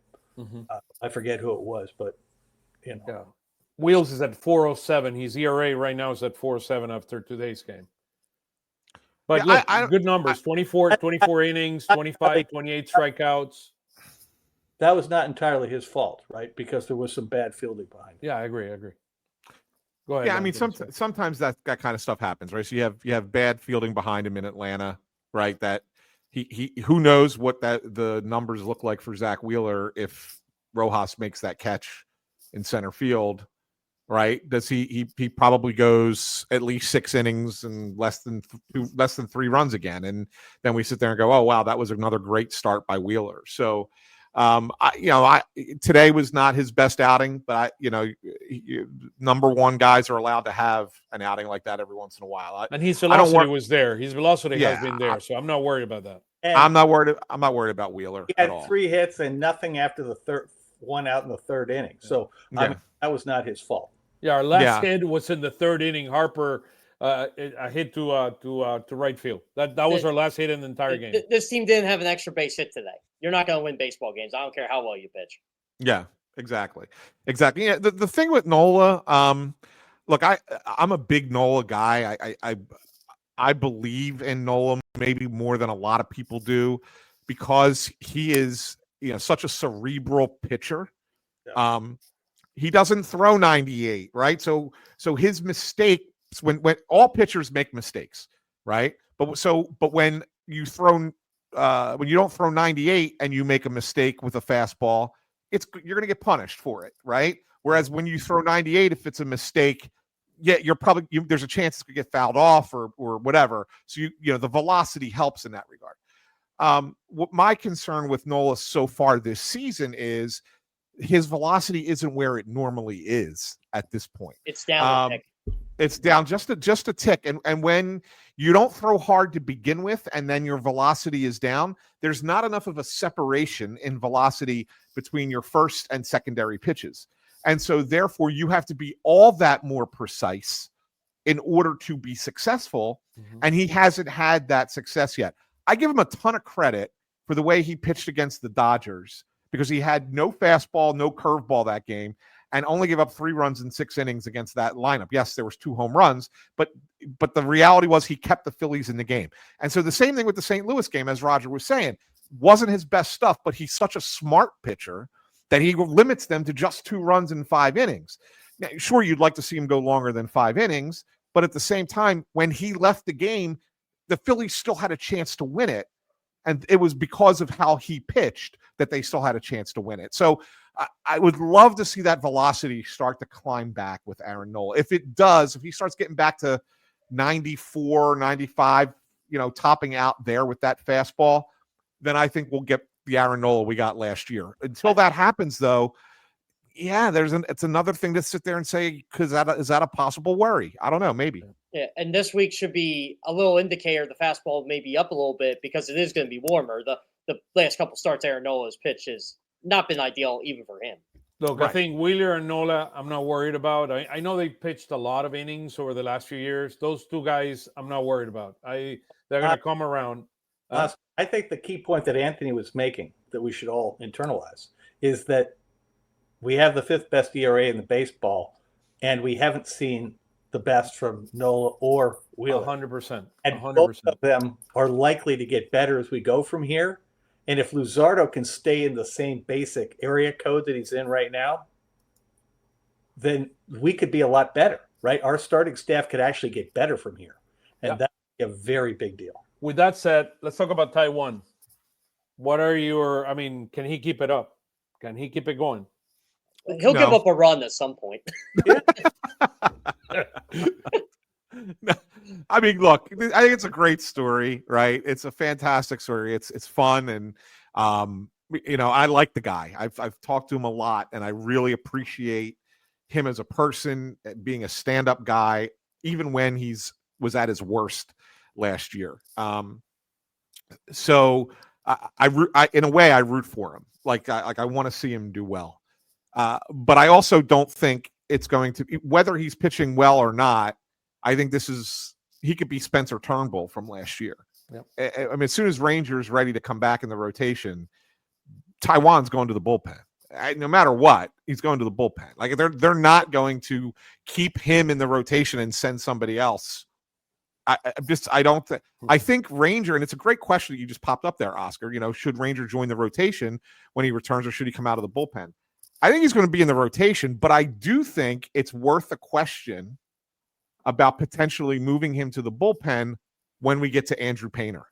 [SPEAKER 4] I forget who it was, but
[SPEAKER 1] Yeah. Wheels is at 407. His ERA right now is at 407 after today's game. But
[SPEAKER 3] Yeah,
[SPEAKER 1] look, good numbers. 24 innings, 25, 28 strikeouts.
[SPEAKER 4] that was not entirely his fault, right? Because there was some bad fielding behind it.
[SPEAKER 1] Yeah, I agree. Go ahead.
[SPEAKER 3] Yeah, I mean, sometimes that kind of stuff happens, right? So you have bad fielding behind him in Atlanta, right? That he who knows what the numbers look like for Zach Wheeler if Rojas makes that catch in center field, right? Does he probably goes at least 6 innings and less than 3 runs again, and then we sit there and go, oh wow, that was another great start by Wheeler. So today was not his best outing, but number one guys are allowed to have an outing like that every once in a while.
[SPEAKER 1] And his velocity was there. His velocity has been there, so I'm not worried about that.
[SPEAKER 4] And
[SPEAKER 3] I'm not worried about Wheeler
[SPEAKER 4] he
[SPEAKER 3] at
[SPEAKER 4] had
[SPEAKER 3] all.
[SPEAKER 4] 3 hits and nothing after the third, 1 out in the 3rd inning. So I mean, that was not his fault.
[SPEAKER 1] Yeah, our last hit was in the 3rd inning. Harper a hit to right field. That was our last hit in the entire game.
[SPEAKER 2] This team didn't have an extra base hit today. You're not going to win baseball games. I don't care how well you pitch.
[SPEAKER 3] Yeah, exactly. Yeah, the thing with Nola, look, I'm a big Nola guy. I believe in Nola maybe more than a lot of people do because he is such a cerebral pitcher. Yeah. He doesn't throw 98, right? So his mistakes when all pitchers make mistakes, right? But when you don't throw 98 and you make a mistake with a fastball, you're going to get punished for it, right? Whereas when you throw 98, if it's a mistake, you're probably there's a chance it's going to get fouled off or whatever. So the velocity helps in that regard. What my concern with Nola so far this season is his velocity isn't where it normally is at this point.
[SPEAKER 2] It's down.
[SPEAKER 3] It's down just a tick. And when you don't throw hard to begin with, and then your velocity is down, there's not enough of a separation in velocity between your first and secondary pitches. And so therefore you have to be all that more precise in order to be successful. Mm-hmm. And he hasn't had that success yet. I give him a ton of credit for the way he pitched against the Dodgers because he had no fastball, no curveball that game, and only gave up 3 runs in 6 innings against that lineup. Yes, there was 2 home runs, but the reality was he kept the Phillies in the game. And so the same thing with the St. Louis game, as Roger was saying, wasn't his best stuff, but he's such a smart pitcher that he limits them to just 2 runs in 5 innings. Now, sure, you'd like to see him go longer than 5 innings, but at the same time, when he left the game, the Phillies still had a chance to win it. And it was because of how he pitched that they still had a chance to win it. So I would love to see that velocity start to climb back with Aaron Nola. If it does, if he starts getting back to 94, 95, topping out there with that fastball, then I think we'll get the Aaron Nola we got last year. Until that happens, though, yeah, it's another thing to sit there and say, because is that a possible worry? I don't know, maybe.
[SPEAKER 2] Yeah, and this week should be a little indicator the fastball may be up a little bit because it is going to be warmer. The last couple starts, Aaron Nola's pitch has not been ideal even for him.
[SPEAKER 1] Look, right. I think Wheeler and Nola, I'm not worried about. I know they pitched a lot of innings over the last few years. Those 2 guys, I'm not worried about. They're going to come around.
[SPEAKER 4] I think the key point that Anthony was making that we should all internalize is that we have the 5th best ERA in the baseball, and we haven't seen the best from Nola or Wheeler.
[SPEAKER 1] 100%.
[SPEAKER 4] And both of them are likely to get better as we go from here. And if Luzardo can stay in the same basic area code that he's in right now, then we could be a lot better, right? Our starting staff could actually get better from here. And that's a very big deal.
[SPEAKER 1] With that said, let's talk about Taiwan. Can he keep it up? Can he keep it going?
[SPEAKER 2] He'll give up a run at some point.
[SPEAKER 3] I mean, look, I think it's a great story, right? It's a fantastic story. It's fun, and I like the guy. I've talked to him a lot, and I really appreciate him as a person, being a stand-up guy, even when was at his worst last year. So I in a way I root for him. Like I want to see him do well. But I also don't think it's going to, whether he's pitching well or not, I think he could be Spencer Turnbull from last year. I mean, as soon as Ranger's ready to come back in the rotation, Taiwan's going to the bullpen. No matter what, he's going to the bullpen. Like they're not going to keep him in the rotation and send somebody else. I think Ranger, and it's a great question that you just popped up there, Oscar. Should Ranger join the rotation when he returns, or should he come out of the bullpen? I think he's going to be in the rotation, but I do think it's worth a question about potentially moving him to the bullpen when we get to Andrew Painter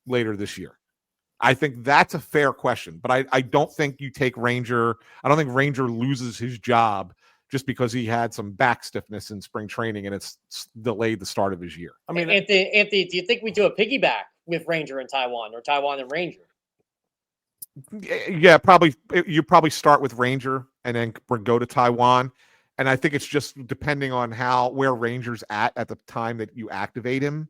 [SPEAKER 3] later this year. I think that's a fair question, but I don't think you take Ranger. I don't think Ranger loses his job just because he had some back stiffness in spring training and it's delayed the start of his year.
[SPEAKER 2] I mean, Anthony, do you think we do a piggyback with Ranger and Taiwan, or Taiwan and Ranger?
[SPEAKER 3] Yeah, probably. You probably start with Ranger and then go to Taiwan. And I think it's just depending on where Ranger's at the time that you activate him.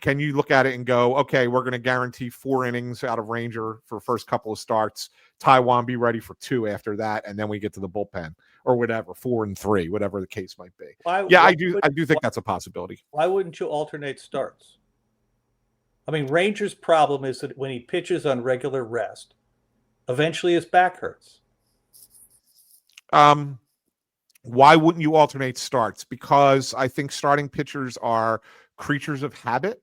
[SPEAKER 3] Can you look at it and go, okay, we're going to guarantee 4 innings out of Ranger for first couple of starts. Taiwan be ready for 2 after that, and then we get to the bullpen or whatever, 4 and 3, whatever the case might be. I do think that's a possibility.
[SPEAKER 4] Why wouldn't you alternate starts? I mean, Ranger's problem is that when he pitches on regular rest, eventually his back hurts.
[SPEAKER 3] Why wouldn't you alternate starts? Because I think starting pitchers are creatures of habit.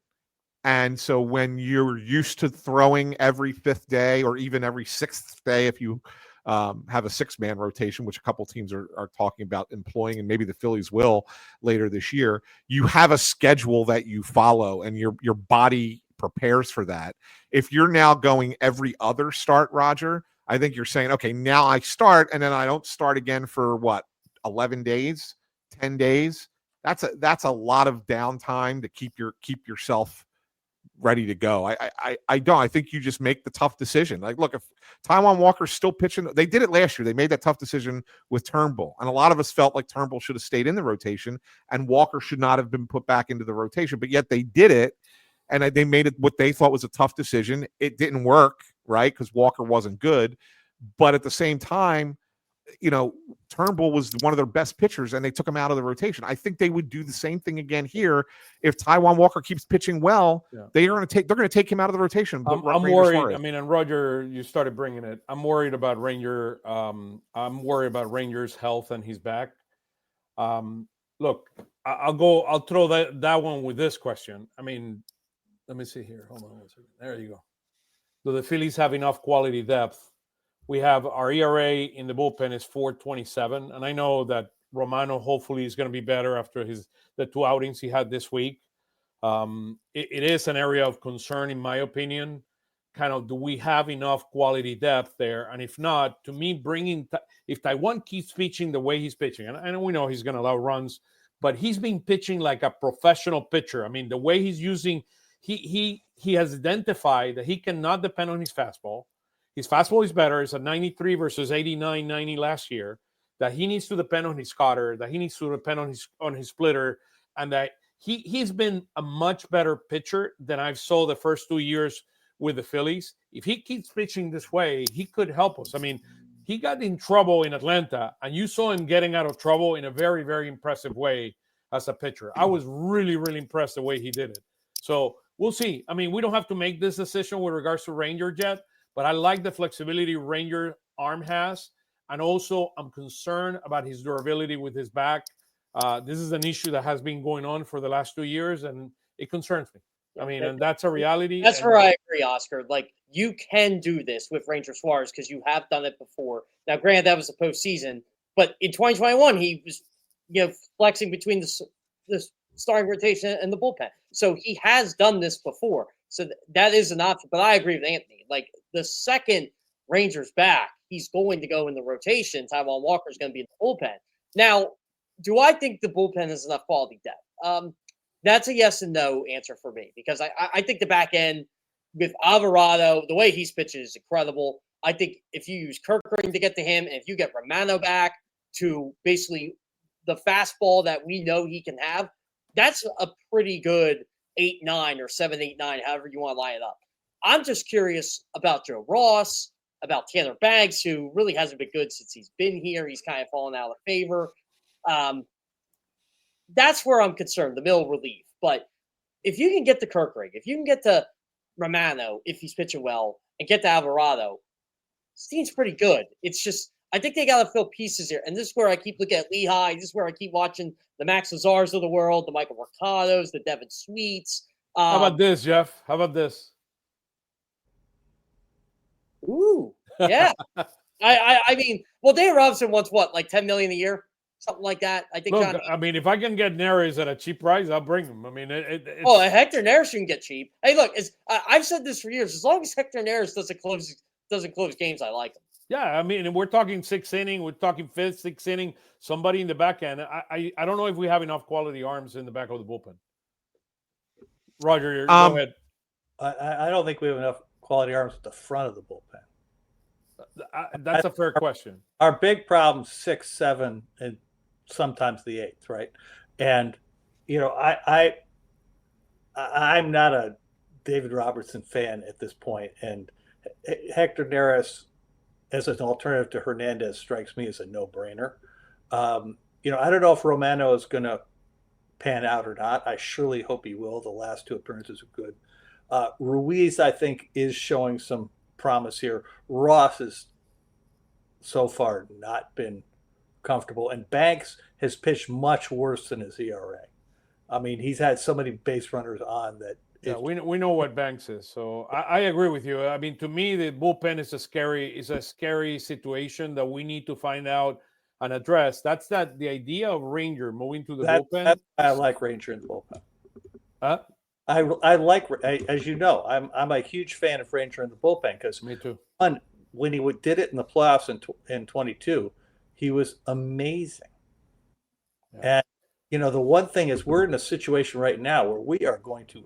[SPEAKER 3] And so when you're used to throwing every 5th day or even every 6th day, if you have a 6-man rotation, which a couple teams are talking about employing, and maybe the Phillies will later this year, you have a schedule that you follow and your body prepares for that. If you're now going every other start, Roger, I think you're saying, okay, now I start and then I don't start again for 11 days, 10 days. That's a lot of downtime to keep yourself ready to go. I think you just make the tough decision. Like, look, if Taiwan Walker's still pitching, they did it last year. They made that tough decision with Turnbull. And a lot of us felt like Turnbull should have stayed in the rotation and Walker should not have been put back into the rotation, but yet they did it. And they made it what they thought was a tough decision. It didn't work, right? Because Walker wasn't good. But at the same time, Turnbull was one of their best pitchers and they took him out of the rotation. I think they would do the same thing again here. If Taiwan Walker keeps pitching well, they're going to take him out of the rotation.
[SPEAKER 1] I'm worried. I mean, and Roger, you started bringing it. I'm worried about Ranger. I'm worried about Ranger's health and his back. Look, I'll throw that one with this question. I mean, let me see here. Hold on one second. There you go. Do the Phillies have enough quality depth? We have our ERA in the bullpen is 4.27, and I know that Romano hopefully is going to be better after the 2 outings he had this week. It is an area of concern, in my opinion. Kind of, do we have enough quality depth there? And if not, to me, if Taiwan keeps pitching the way he's pitching, and we know he's going to allow runs, but he's been pitching like a professional pitcher. I mean, the way he's using, he has identified that he cannot depend on his fastball. His fastball is better. It's a 93 versus 89, 90 last year. That he needs to depend on his cutter, that he needs to depend on his splitter, and that he's been a much better pitcher than I've saw the first 2 years with the Phillies. If he keeps pitching this way, he could help us. I mean, he got in trouble in Atlanta, and you saw him getting out of trouble in a very, very impressive way as a pitcher. I was really, really impressed the way he did it. So we'll see. I mean, we don't have to make this decision with regards to Ranger yet, but I like the flexibility Ranger arm has. And also, I'm concerned about his durability with his back. This is an issue that has been going on for the last 2 years, and it concerns me. I mean, and that's a reality.
[SPEAKER 2] That's where I agree, Oscar. Like, you can do this with Ranger Suarez because you have done it before. Now, granted, that was the postseason, but in 2021, he was, flexing between the starting rotation and the bullpen. So he has done this before. So that is an option. But I agree with Anthony. Like, the second Ranger's back, he's going to go in the rotation. Taiwan Walker is going to be in the bullpen. Now, do I think the bullpen has enough quality depth? That's a yes and no answer for me, because I think the back end with Alvarado, the way he's pitching is incredible. I think if you use Kirkering to get to him, and if you get Romano back to basically the fastball that we know he can have, that's a pretty good 8-9 or 7-8-9, however you want to line it up. I'm just curious about Joe Ross, about Tanner Banks, who really hasn't been good since he's been here. He's kind of fallen out of favor. That's where I'm concerned, the middle relief. But if you can get to Kirkrig, if you can get to Romano, if he's pitching well, and get to Alvarado, this team's pretty good. It's just, I think they got to fill pieces here. And this is where I keep looking at Lehigh. This is where I keep watching the Max Lazars of the world, the Michael Mercados, the Devin Sweets.
[SPEAKER 1] How about this, Jeff? How about this?
[SPEAKER 2] Ooh, yeah. I mean, well, Dave Robinson wants what, like $10 million a year, something like that. I think.
[SPEAKER 1] Look,
[SPEAKER 2] John,
[SPEAKER 1] I mean, if I can get Neres at a cheap price, I'll bring him. I mean,
[SPEAKER 2] Hector Neris can get cheap. Hey, look, I've said this for years. As long as Hector Neris doesn't close games, I like him.
[SPEAKER 1] Yeah, I mean, we're talking sixth inning, we're talking fifth, sixth inning. Somebody in the back end. I don't know if we have enough quality arms in the back of the bullpen. Roger, go ahead.
[SPEAKER 4] I don't think we have enough quality arms at the front of the bullpen.
[SPEAKER 1] That's a fair question.
[SPEAKER 4] Our big problem, 6, 7, and sometimes the 8th, right? And I'm not a David Robertson fan at this point, and Hector Neris as an alternative to Hernandez strikes me as a no-brainer. I don't know if Romano is going to pan out or not. I surely hope he will. The last 2 appearances are good. Ruiz, I think, is showing some promise here. Ross has so far not been comfortable, and Banks has pitched much worse than his ERA. I mean, he's had so many base runners on that.
[SPEAKER 1] Yeah, we know what Banks is, so I agree with you. I mean, to me, the bullpen is a scary situation that we need to find out and address. That's the idea of Ranger moving to the bullpen.
[SPEAKER 4] I like Ranger in the bullpen.
[SPEAKER 1] Huh?
[SPEAKER 4] I like, as you know, I'm a huge fan of Ranger in the bullpen because
[SPEAKER 1] me too.
[SPEAKER 4] When he did it in the playoffs in 22, he was amazing. Yeah. And the one thing is, we're in a situation right now where we are going to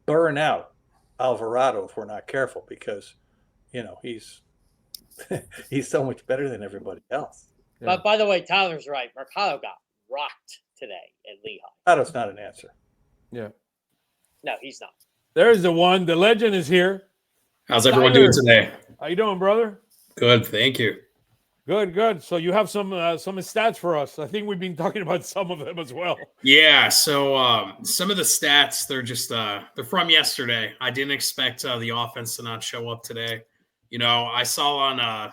[SPEAKER 4] burn out Alvarado if we're not careful, because he's he's so much better than everybody else.
[SPEAKER 2] Yeah. But by the way, Tyler's right. Mercado got rocked today at Lehigh.
[SPEAKER 4] Mercado's not an answer.
[SPEAKER 1] Yeah.
[SPEAKER 2] No, he's not.
[SPEAKER 1] There's the one. The legend is here.
[SPEAKER 5] How's everyone doing today?
[SPEAKER 1] How you doing, brother?
[SPEAKER 5] Good, thank you.
[SPEAKER 1] Good. So you have some stats for us. I think we've been talking about some of them as well.
[SPEAKER 5] Yeah. So some of the stats, they're from yesterday. I didn't expect the offense to not show up today. I saw on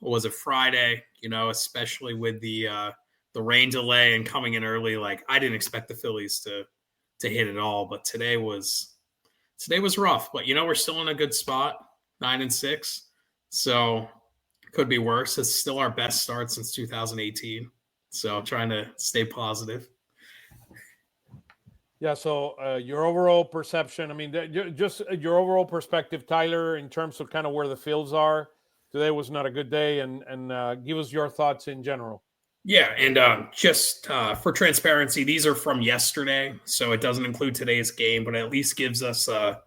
[SPEAKER 5] what was it, Friday? Especially with the rain delay and coming in early, like I didn't expect the Phillies to hit it all. But today was rough. But we're still in a good spot, 9-6. So could be worse. It's still our best start since 2018. So I'm trying to stay positive.
[SPEAKER 1] Yeah. So your overall perception, I mean, just your overall perspective, Tyler, in terms of kind of where the Phils are. Today was not a good day, and give us your thoughts in general.
[SPEAKER 5] Yeah, and just for transparency, these are from yesterday, so it doesn't include today's game, but at least gives us a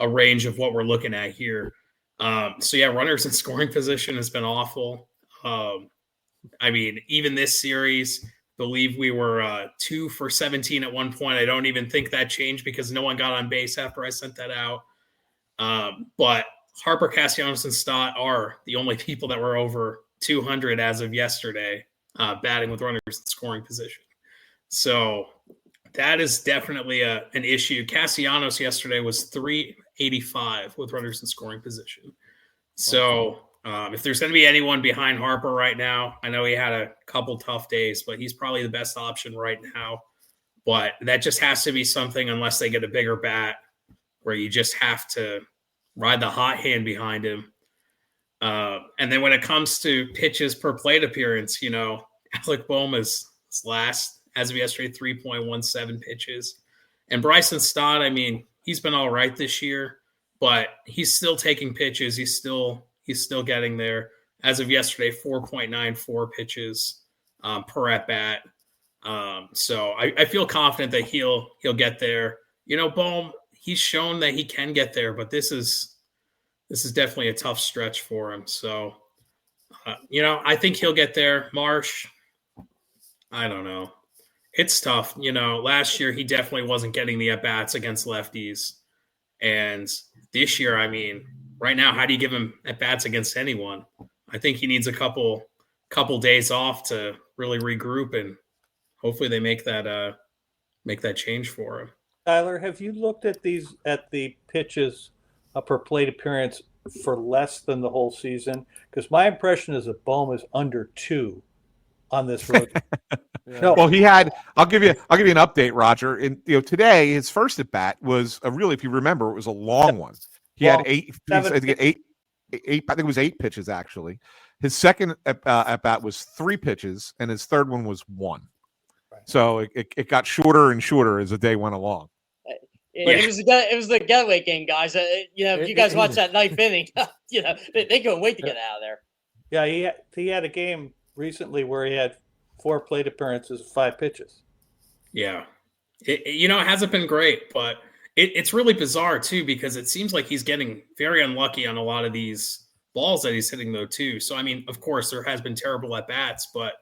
[SPEAKER 5] range of what we're looking at here. So yeah, runners in scoring position has been awful. I mean, even this series, believe we were 2 for 17 at one point. I don't even think that changed because no one got on base after I sent that out. But Harper, Castellanos, and Stott are the only people that were over 200 as of yesterday, batting with runners in scoring position. So that is definitely an issue. Castellanos yesterday was 385 with runners in scoring position. So if there's going to be anyone behind Harper right now, I know he had a couple tough days, but he's probably the best option right now. But that just has to be something, unless they get a bigger bat, where you just have to ride the hot hand behind him. And then when it comes to pitches per plate appearance, Alec Bohm is last as of yesterday, 3.17 pitches. And Bryson Stott, I mean, he's been all right this year, but he's still taking pitches. He's still getting there. As of yesterday, 4.94 pitches per at bat. So I feel confident that he'll get there. Bohm, he's shown that he can get there, but this is definitely a tough stretch for him. So, I think he'll get there. Marsh, I don't know. It's tough. Last year he definitely wasn't getting the at-bats against lefties. And this year, I mean, right now, how do you give him at-bats against anyone? I think he needs a couple days off to really regroup, and hopefully they make that change for him.
[SPEAKER 4] Tyler, have you looked at the pitches per plate appearance for less than the whole season? Because my impression is that Bohm is under 2 on this road. No,
[SPEAKER 3] Well, he had. I'll give you an update, Roger. In today, his first at bat was a really, if you remember, it was a long one. He had
[SPEAKER 4] Long,
[SPEAKER 3] 8. I
[SPEAKER 4] 7
[SPEAKER 3] think eight. I think it was 8 pitches actually. His second at bat was 3 pitches, and his third one was 1.
[SPEAKER 4] Right.
[SPEAKER 3] So it got shorter and shorter as the day went along.
[SPEAKER 2] It was the getaway game, guys. If you guys watch that 9th inning, they couldn't wait to get out of there.
[SPEAKER 4] Yeah, he had a game recently where he had 4 plate appearances, 5 pitches.
[SPEAKER 5] Yeah, it hasn't been great, but it's really bizarre too because it seems like he's getting very unlucky on a lot of these balls that he's hitting though too. So I mean, of course, there has been terrible at bats, but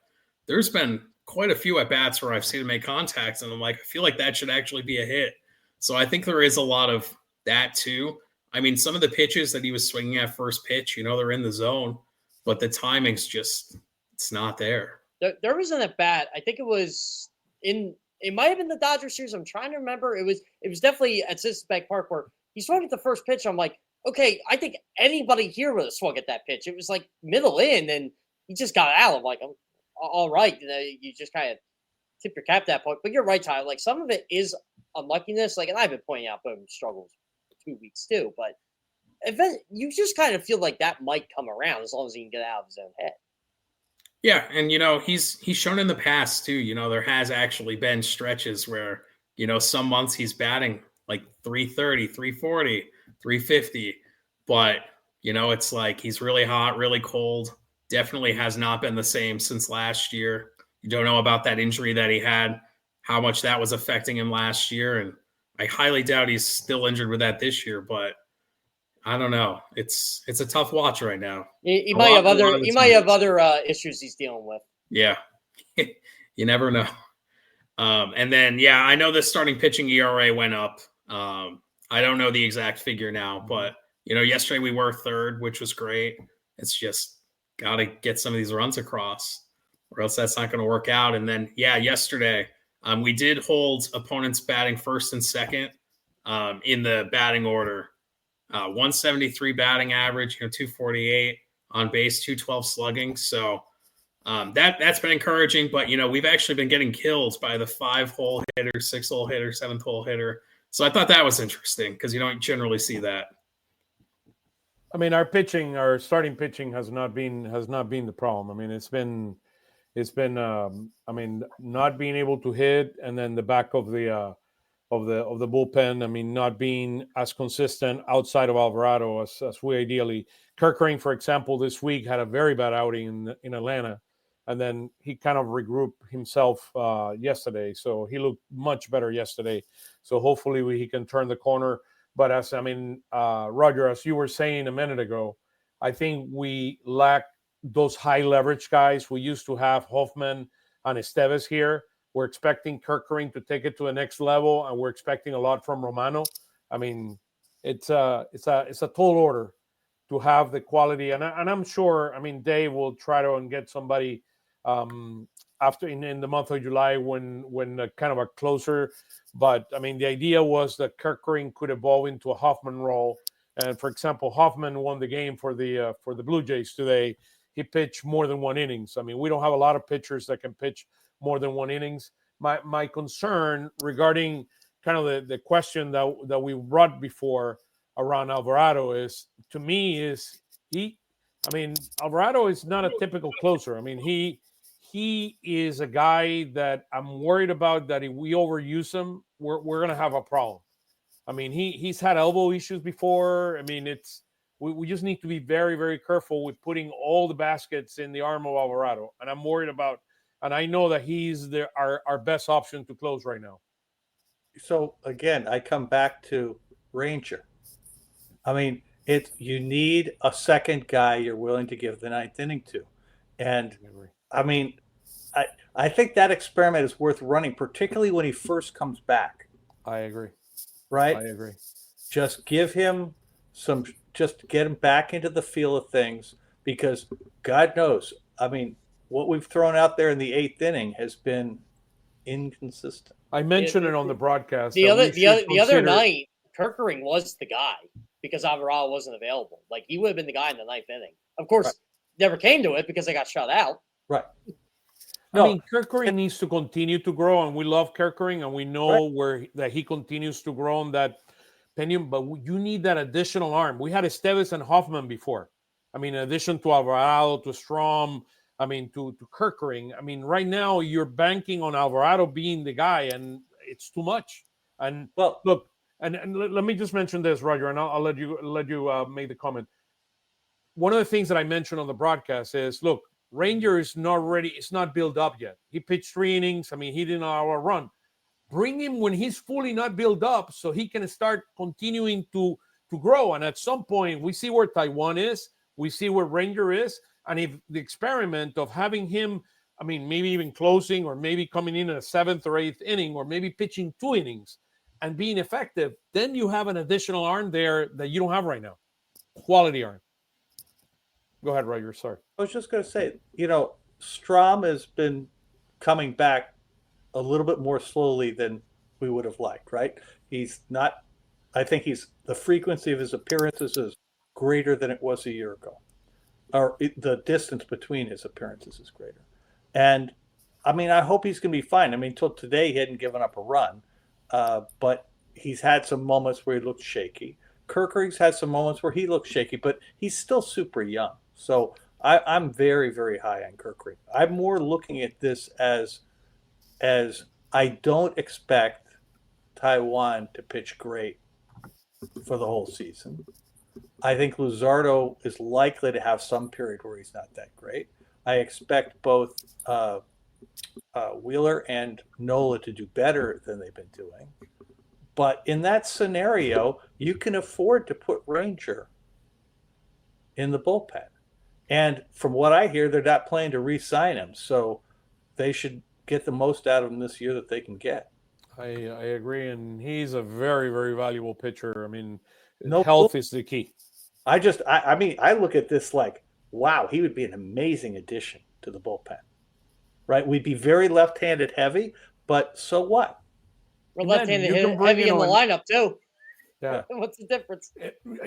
[SPEAKER 5] there's been quite a few at bats where I've seen him make contacts, and I'm like, I feel like that should actually be a hit. So I think there is a lot of that too. I mean, some of the pitches that he was swinging at first pitch, they're in the zone, but the timing's just, it's not there.
[SPEAKER 2] There was an at bat. I think it was it might have been the Dodgers series. I'm trying to remember. It was definitely at Citizens Bank Park where he swung at the first pitch. I'm like, okay, I think anybody here would have swung at that pitch. It was like middle in, and he just got out. I'm like, all right, you just kind of tip your cap at that point. But you're right, Tyler. Like some of it is unluckiness. Like, and I've been pointing out Bowman struggles for 2 weeks too. But you just kind of feel like that might come around as long as he can get out of his own head.
[SPEAKER 5] Yeah, and he's shown in the past too. There has actually been stretches where some months he's batting like 330, 340, 350, but it's like he's really hot, really cold. Definitely has not been the same since last year. You don't know about that injury that he had, how much that was affecting him last year, and I highly doubt he's still injured with that this year, but I don't know. It's a tough watch right now.
[SPEAKER 2] He might have other issues he's dealing with.
[SPEAKER 5] Yeah, you never know. And then I know the starting pitching ERA went up. I don't know the exact figure now, but yesterday we were 3rd, which was great. It's just got to get some of these runs across, or else that's not going to work out. And then yesterday we did hold opponents batting first and second in the batting order. 173 batting average, 248 on base, 212 slugging. So that's been encouraging, but we've actually been getting killed by the 5-hole hitter, 6-hole hitter, 7th-hole hitter. So I thought that was interesting because you don't generally see that.
[SPEAKER 1] I mean, our starting pitching has not been the problem. I mean, it's been not being able to hit, and then the back of the bullpen. I mean, not being as consistent outside of Alvarado as we ideally. Kirkering, for example, this week had a very bad outing in Atlanta, and then he kind of regrouped himself yesterday. So he looked much better yesterday. So hopefully he can turn the corner. But Roger, as you were saying a minute ago, I think we lack those high leverage guys. We used to have Hoffman and Esteves here. We're expecting Kirkering to take it to the next level, and we're expecting a lot from Romano. I mean, it's a tall order to have the quality, and I'm sure. I mean, Dave will try to get somebody after in the month of July when kind of a closer. But I mean, the idea was that Kirkering could evolve into a Hoffman role. And for example, Hoffman won the game for the Blue Jays today. He pitched more than 1 innings. I mean, we don't have a lot of pitchers that can pitch more than 1 innings. My concern regarding kind of the question that we brought before around Alvarado is Alvarado is not a typical closer. I mean, he is a guy that I'm worried about that if we overuse him, we're going to have a problem. I mean, he's had elbow issues before. I mean, we just need to be very, very careful with putting all the baskets in the arm of Alvarado. And I'm worried about, and I know that he's our best option to close right now.
[SPEAKER 4] So again, I come back to Ranger. I mean, you need a second guy you're willing to give the 9th inning to. And I mean, I think that experiment is worth running, particularly when he first comes back.
[SPEAKER 1] I agree.
[SPEAKER 4] Right?
[SPEAKER 1] I agree.
[SPEAKER 4] Just give him just get him back into the feel of things, because God knows, I mean, what we've thrown out there in the 8th inning has been inconsistent.
[SPEAKER 1] I mentioned it on the broadcast.
[SPEAKER 2] The
[SPEAKER 1] that
[SPEAKER 2] other
[SPEAKER 1] we
[SPEAKER 2] the
[SPEAKER 1] should
[SPEAKER 2] other the other
[SPEAKER 1] consider-
[SPEAKER 2] night, Kirkering was the guy because Alvarado wasn't available. Like he would have been the guy in the ninth inning. Of course,
[SPEAKER 4] Right.
[SPEAKER 2] never came to it because they got shut out.
[SPEAKER 4] Right.
[SPEAKER 1] I mean, Kirkering needs to continue to grow, and we love Kirkering, and we know that he continues to grow on that pinion. But you need that additional arm. We had Esteves and Hoffman before. I mean, in addition to Alvarado, to Strom, I mean, to Kirkering. I mean, right now you're banking on Alvarado being the guy, and it's too much. And
[SPEAKER 4] Well,
[SPEAKER 1] look, and let me just mention this, Roger, and I'll let you make the comment. One of the things that I mentioned on the broadcast is, look, Ranger is not ready. It's not built up yet. He pitched 3 innings. I mean, he didn't allow a run. Bring him when he's fully not built up so he can start continuing to grow. And at some point, we see where Taiwan is. We see where Ranger is. And if the experiment of having him, I mean, maybe even closing or maybe coming in a 7th or 8th inning or maybe pitching 2 innings and being effective, then you have an additional arm there that you don't have right now. Quality arm. Go ahead, Roger. Sorry.
[SPEAKER 4] I was just going to say, Strom has been coming back a little bit more slowly than we would have liked, right? He's not, I think the frequency of his appearances is greater than it was a year ago. Or the distance between his appearances is greater. And I mean, I hope he's going to be fine. I mean, until today, he hadn't given up a run, but he's had some moments where he looked shaky. Kirkering's had some moments where he looks shaky, but he's still super young. So I'm very, very high on Kirkering. I'm more looking at this as I don't expect Taiwan to pitch great for the whole season. I think Luzardo is likely to have some period where he's not that great. I expect both Wheeler and Nola to do better than they've been doing. But in that scenario, you can afford to put Ranger in the bullpen. And from what I hear, they're not planning to re-sign him. So they should get the most out of him this year that they can get.
[SPEAKER 1] I agree. And he's a very, very valuable pitcher. I mean,
[SPEAKER 4] No
[SPEAKER 1] health is the key.
[SPEAKER 4] I mean, I look at this like, wow, he would be an amazing addition to the bullpen. Right? We'd be very left-handed heavy, but so what?
[SPEAKER 2] We're
[SPEAKER 1] Man,
[SPEAKER 2] left-handed
[SPEAKER 1] you can
[SPEAKER 2] heavy
[SPEAKER 1] bring
[SPEAKER 2] in
[SPEAKER 1] it
[SPEAKER 2] the
[SPEAKER 1] on.
[SPEAKER 2] lineup too.
[SPEAKER 1] Yeah.
[SPEAKER 2] What's the difference?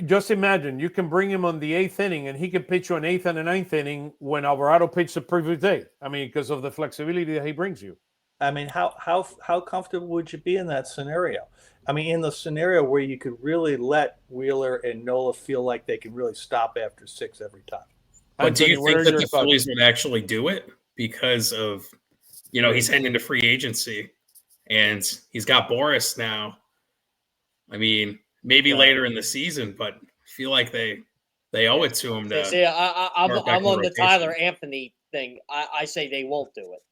[SPEAKER 1] Just imagine you can bring him on the 8th inning and he can pitch you an 8th and a 9th inning when Alvarado pitched the previous day. I mean, because of the flexibility that he brings you.
[SPEAKER 4] I mean, how comfortable would you be in that scenario? I mean, in the scenario where you could really let Wheeler and Nola feel like they can really stop after 6 every time.
[SPEAKER 5] But do you
[SPEAKER 1] Anthony, what
[SPEAKER 5] think
[SPEAKER 1] are
[SPEAKER 5] that
[SPEAKER 1] your
[SPEAKER 5] the
[SPEAKER 1] thoughts?
[SPEAKER 5] Phillies would actually do it because of, he's heading into free agency and he's got Boris now. I mean, maybe later in the season, but I feel like they owe it to him to.
[SPEAKER 2] See, I'm
[SPEAKER 5] start back in
[SPEAKER 2] on the
[SPEAKER 5] rotation.
[SPEAKER 2] Tyler Anthony thing. I say they won't do it.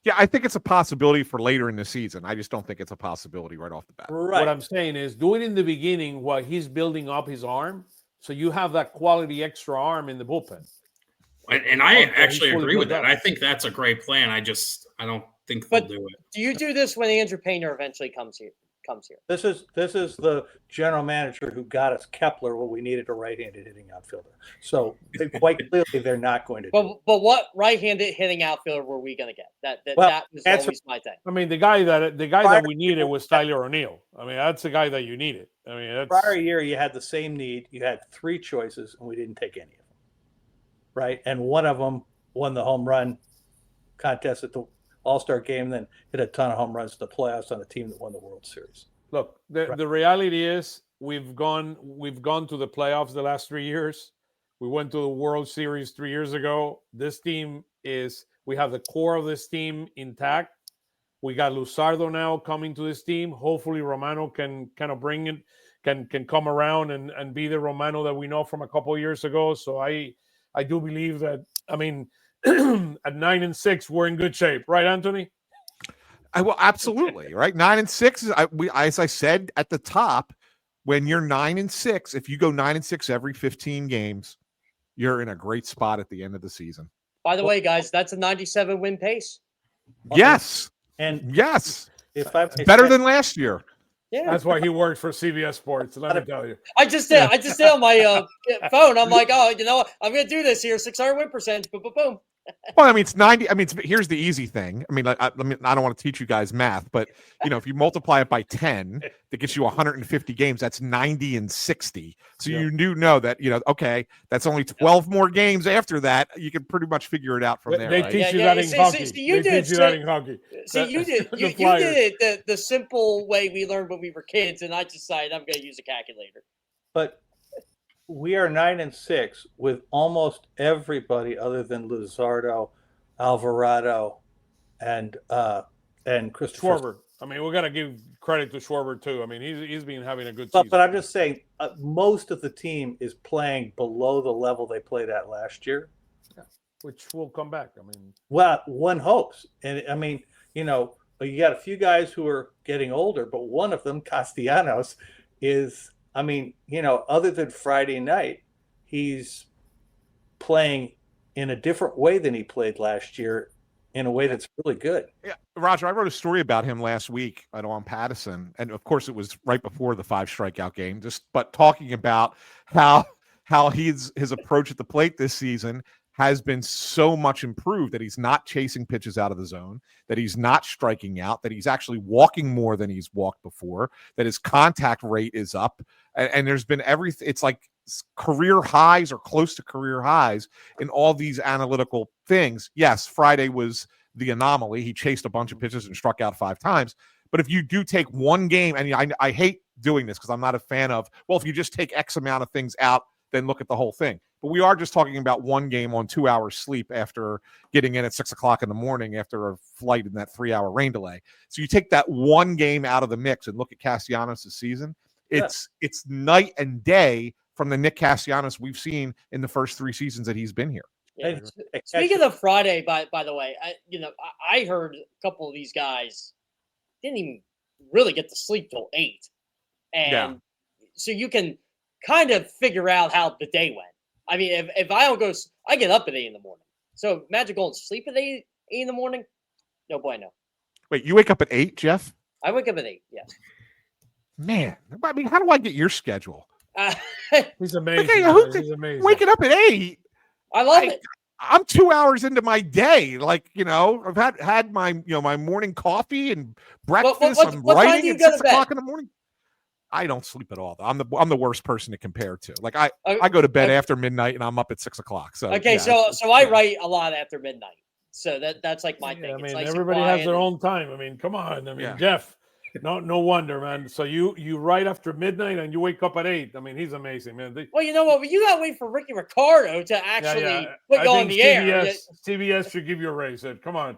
[SPEAKER 3] Yeah, I think it's a possibility for later in the season. I just don't think it's a possibility right off the bat.
[SPEAKER 4] Right.
[SPEAKER 1] What I'm saying is do it in the beginning while he's building up his arm so you have that quality extra arm in the bullpen.
[SPEAKER 5] And I
[SPEAKER 1] Until he's
[SPEAKER 5] actually
[SPEAKER 1] fully
[SPEAKER 5] agree with
[SPEAKER 1] built
[SPEAKER 5] that.
[SPEAKER 1] up.
[SPEAKER 5] I think that's a great plan. I don't think
[SPEAKER 2] But-
[SPEAKER 5] they'll do it.
[SPEAKER 2] Do you do this when Andrew Painter eventually comes here?
[SPEAKER 4] This is the general manager who got us Kepler when we needed a right-handed hitting outfielder. So quite clearly, they're not going to do it.
[SPEAKER 2] But what right-handed hitting outfielder were we going to get? That
[SPEAKER 4] Well,
[SPEAKER 2] was
[SPEAKER 4] answer-
[SPEAKER 2] always my thing.
[SPEAKER 1] I mean, the guy that we needed was Tyler O'Neill. I mean, that's the guy that you needed. I mean, that's
[SPEAKER 4] Prior year, you had the same need. You had 3 choices, and we didn't take any of them. Right, and one of them won the home run contest at the All-Star game, then hit a ton of home runs to the playoffs on a team that won the World Series.
[SPEAKER 1] Look, the
[SPEAKER 4] Right.
[SPEAKER 1] the reality is we've gone to the playoffs the last 3 years. We went to the World Series 3 years ago. This team we have the core of this team intact. We got Luzardo now coming to this team. Hopefully Romano can kind of bring it, can come around and be the Romano that we know from a couple of years ago. So I do believe that, I mean, at 9-6, we're in good shape, right, Anthony?
[SPEAKER 3] Well, absolutely, right. 9-6 is as I said at the top, when you're 9-6, if you go 9-6 every 15 games, you're in a great spot at the end of the season.
[SPEAKER 2] By the way, guys, that's a 97 win pace.
[SPEAKER 3] Yes,
[SPEAKER 4] And
[SPEAKER 3] yes,
[SPEAKER 4] if I
[SPEAKER 3] better than last year.
[SPEAKER 2] Yeah,
[SPEAKER 1] That's why he worked for CBS Sports. Let me tell you.
[SPEAKER 2] I just did on my phone. I'm like, oh, you know what? I'm going to do this here. 600 win percentage. Boom, boom, boom.
[SPEAKER 3] Well, I mean, it's 90. I mean, here's the easy thing. I mean, I don't want to teach you guys math, but if you multiply it by 10, that gets you 150 games. That's 90 and 60. So you do know that, okay, that's only 12 more games after that. You can pretty much figure it out from there.
[SPEAKER 1] They
[SPEAKER 3] Right?
[SPEAKER 1] teach you that in hockey.
[SPEAKER 2] You
[SPEAKER 1] they teach you that in hockey.
[SPEAKER 2] See, you did it the simple way we learned when we were kids, and I decided I'm going to use a calculator.
[SPEAKER 4] But we are 9-6 with almost everybody other than Luzardo, Alvarado, and Christopher
[SPEAKER 1] Schwarber. I mean, we got to give credit to Schwarber too. I mean, he's been having a good season.
[SPEAKER 4] But I'm just saying, most of the team is playing below the level they played at last year,
[SPEAKER 1] which will come back. I mean,
[SPEAKER 4] well, one hopes, and I mean, you got a few guys who are getting older, but one of them, Castellanos, is. I mean, other than Friday night, he's playing in a different way than he played last year, in a way that's really good.
[SPEAKER 3] Yeah, Roger, I wrote a story about him last week on Pattison, and of course it was right before the 5 strikeout game. But talking about how his approach at the plate this season has been so much improved, that he's not chasing pitches out of the zone, that he's not striking out, that he's actually walking more than he's walked before, that his contact rate is up. And there's been everything. It's like career highs or close to career highs in all these analytical things. Yes, Friday was the anomaly. He chased a bunch of pitches and struck out 5 times. But if you do take one game, and I hate doing this because I'm not a fan of, well, if you just take X amount of things out, then look at the whole thing. But we are just talking about one game on 2 hours sleep after getting in at 6 o'clock in the morning after a flight in that 3-hour rain delay. So you take that one game out of the mix and look at Castellanos' season. It's night and day from the Nick Castellanos we've seen in the first 3 seasons that he's been here.
[SPEAKER 2] Yeah. Speaking of Friday, by the way, I heard a couple of these guys didn't even really get to sleep till 8, and so you can kind of figure out how the day went. I mean, if I don't go, I get up at 8 in the morning. So imagine going to sleep at 8 in the morning. No bueno.
[SPEAKER 3] Wait, you wake up at 8, Jeff?
[SPEAKER 2] I wake up at 8. Yes.
[SPEAKER 3] Man, I mean, how do I get your schedule?
[SPEAKER 1] He's amazing. He's amazing.
[SPEAKER 3] Waking up at 8.
[SPEAKER 2] I love it.
[SPEAKER 3] I'm 2 hours into my day. Like, I've had my, my morning coffee and breakfast. I'm writing at 6 o'clock in the morning. I don't sleep at all. I'm the worst person to compare to. Like I go to bed after midnight and I'm up at 6 o'clock. So
[SPEAKER 2] so I write a lot after midnight. So that's like my thing.
[SPEAKER 1] I mean,
[SPEAKER 2] nice
[SPEAKER 1] everybody has their own time. I mean, come on. I mean, Jeff, no wonder, man. So you write after midnight and you wake up at 8. I mean, he's amazing, man.
[SPEAKER 2] Well, you know what? You gotta wait for Ricky Ricardo to actually put you on the air.
[SPEAKER 1] CBS should give you a raise. Come on.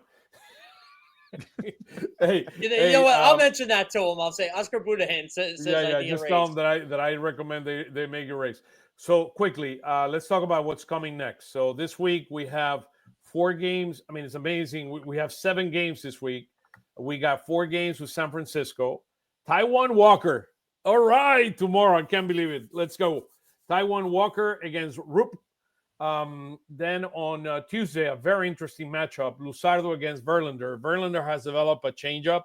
[SPEAKER 1] Hey,
[SPEAKER 2] you know what? I'll mention that to him. I'll say Oscar Budahan says
[SPEAKER 1] just tell him that I recommend they make a race. So quickly, let's talk about what's coming next. So this week we have 4 games. I mean, it's amazing. We have 7 games this week. We got 4 games with San Francisco. Taijuan Walker. All right, tomorrow. I can't believe it. Let's go. Taijuan Walker against Rupp. Then on Tuesday, a very interesting matchup. Luzardo against Verlander. Verlander has developed a changeup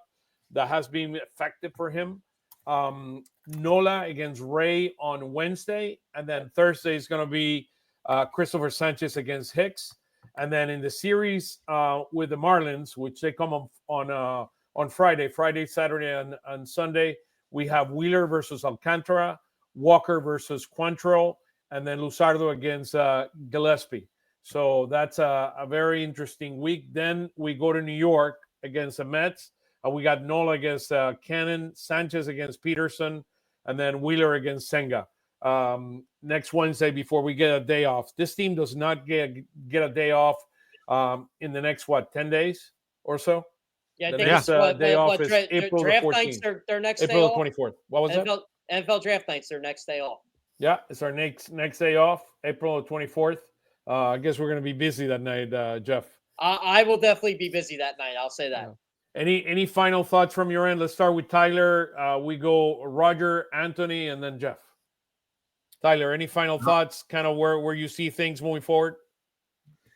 [SPEAKER 1] that has been effective for him. Nola against Ray on Wednesday. And then Thursday is going to be Christopher Sanchez against Hicks. And then in the series with the Marlins, which they come on Friday, Saturday, and Sunday, we have Wheeler versus Alcantara, Walker versus Quantrill, and then Luzardo against Gillespie. So that's a very interesting week. Then we go to New York against the Mets. We got Nola against Cannon, Sanchez against Peterson, and then Wheeler against Senga. Next Wednesday before we get a day off. This team does not get a day off in the next, 10 days or so?
[SPEAKER 2] Yeah, I
[SPEAKER 1] the
[SPEAKER 2] think
[SPEAKER 1] next day off is April
[SPEAKER 2] draft
[SPEAKER 1] the 14th.
[SPEAKER 2] Nights their next
[SPEAKER 1] April
[SPEAKER 2] day
[SPEAKER 1] the 24th. What was that?
[SPEAKER 2] NFL draft nights their next day off.
[SPEAKER 1] Yeah, it's our next day off, April the 24th. I guess we're going to be busy that night, Jeff.
[SPEAKER 2] I will definitely be busy that night. I'll say that.
[SPEAKER 1] Any final thoughts from your end? Let's start with Tyler. We go Roger, Anthony, and then Jeff. Tyler, any final thoughts, kind of where you see things moving forward?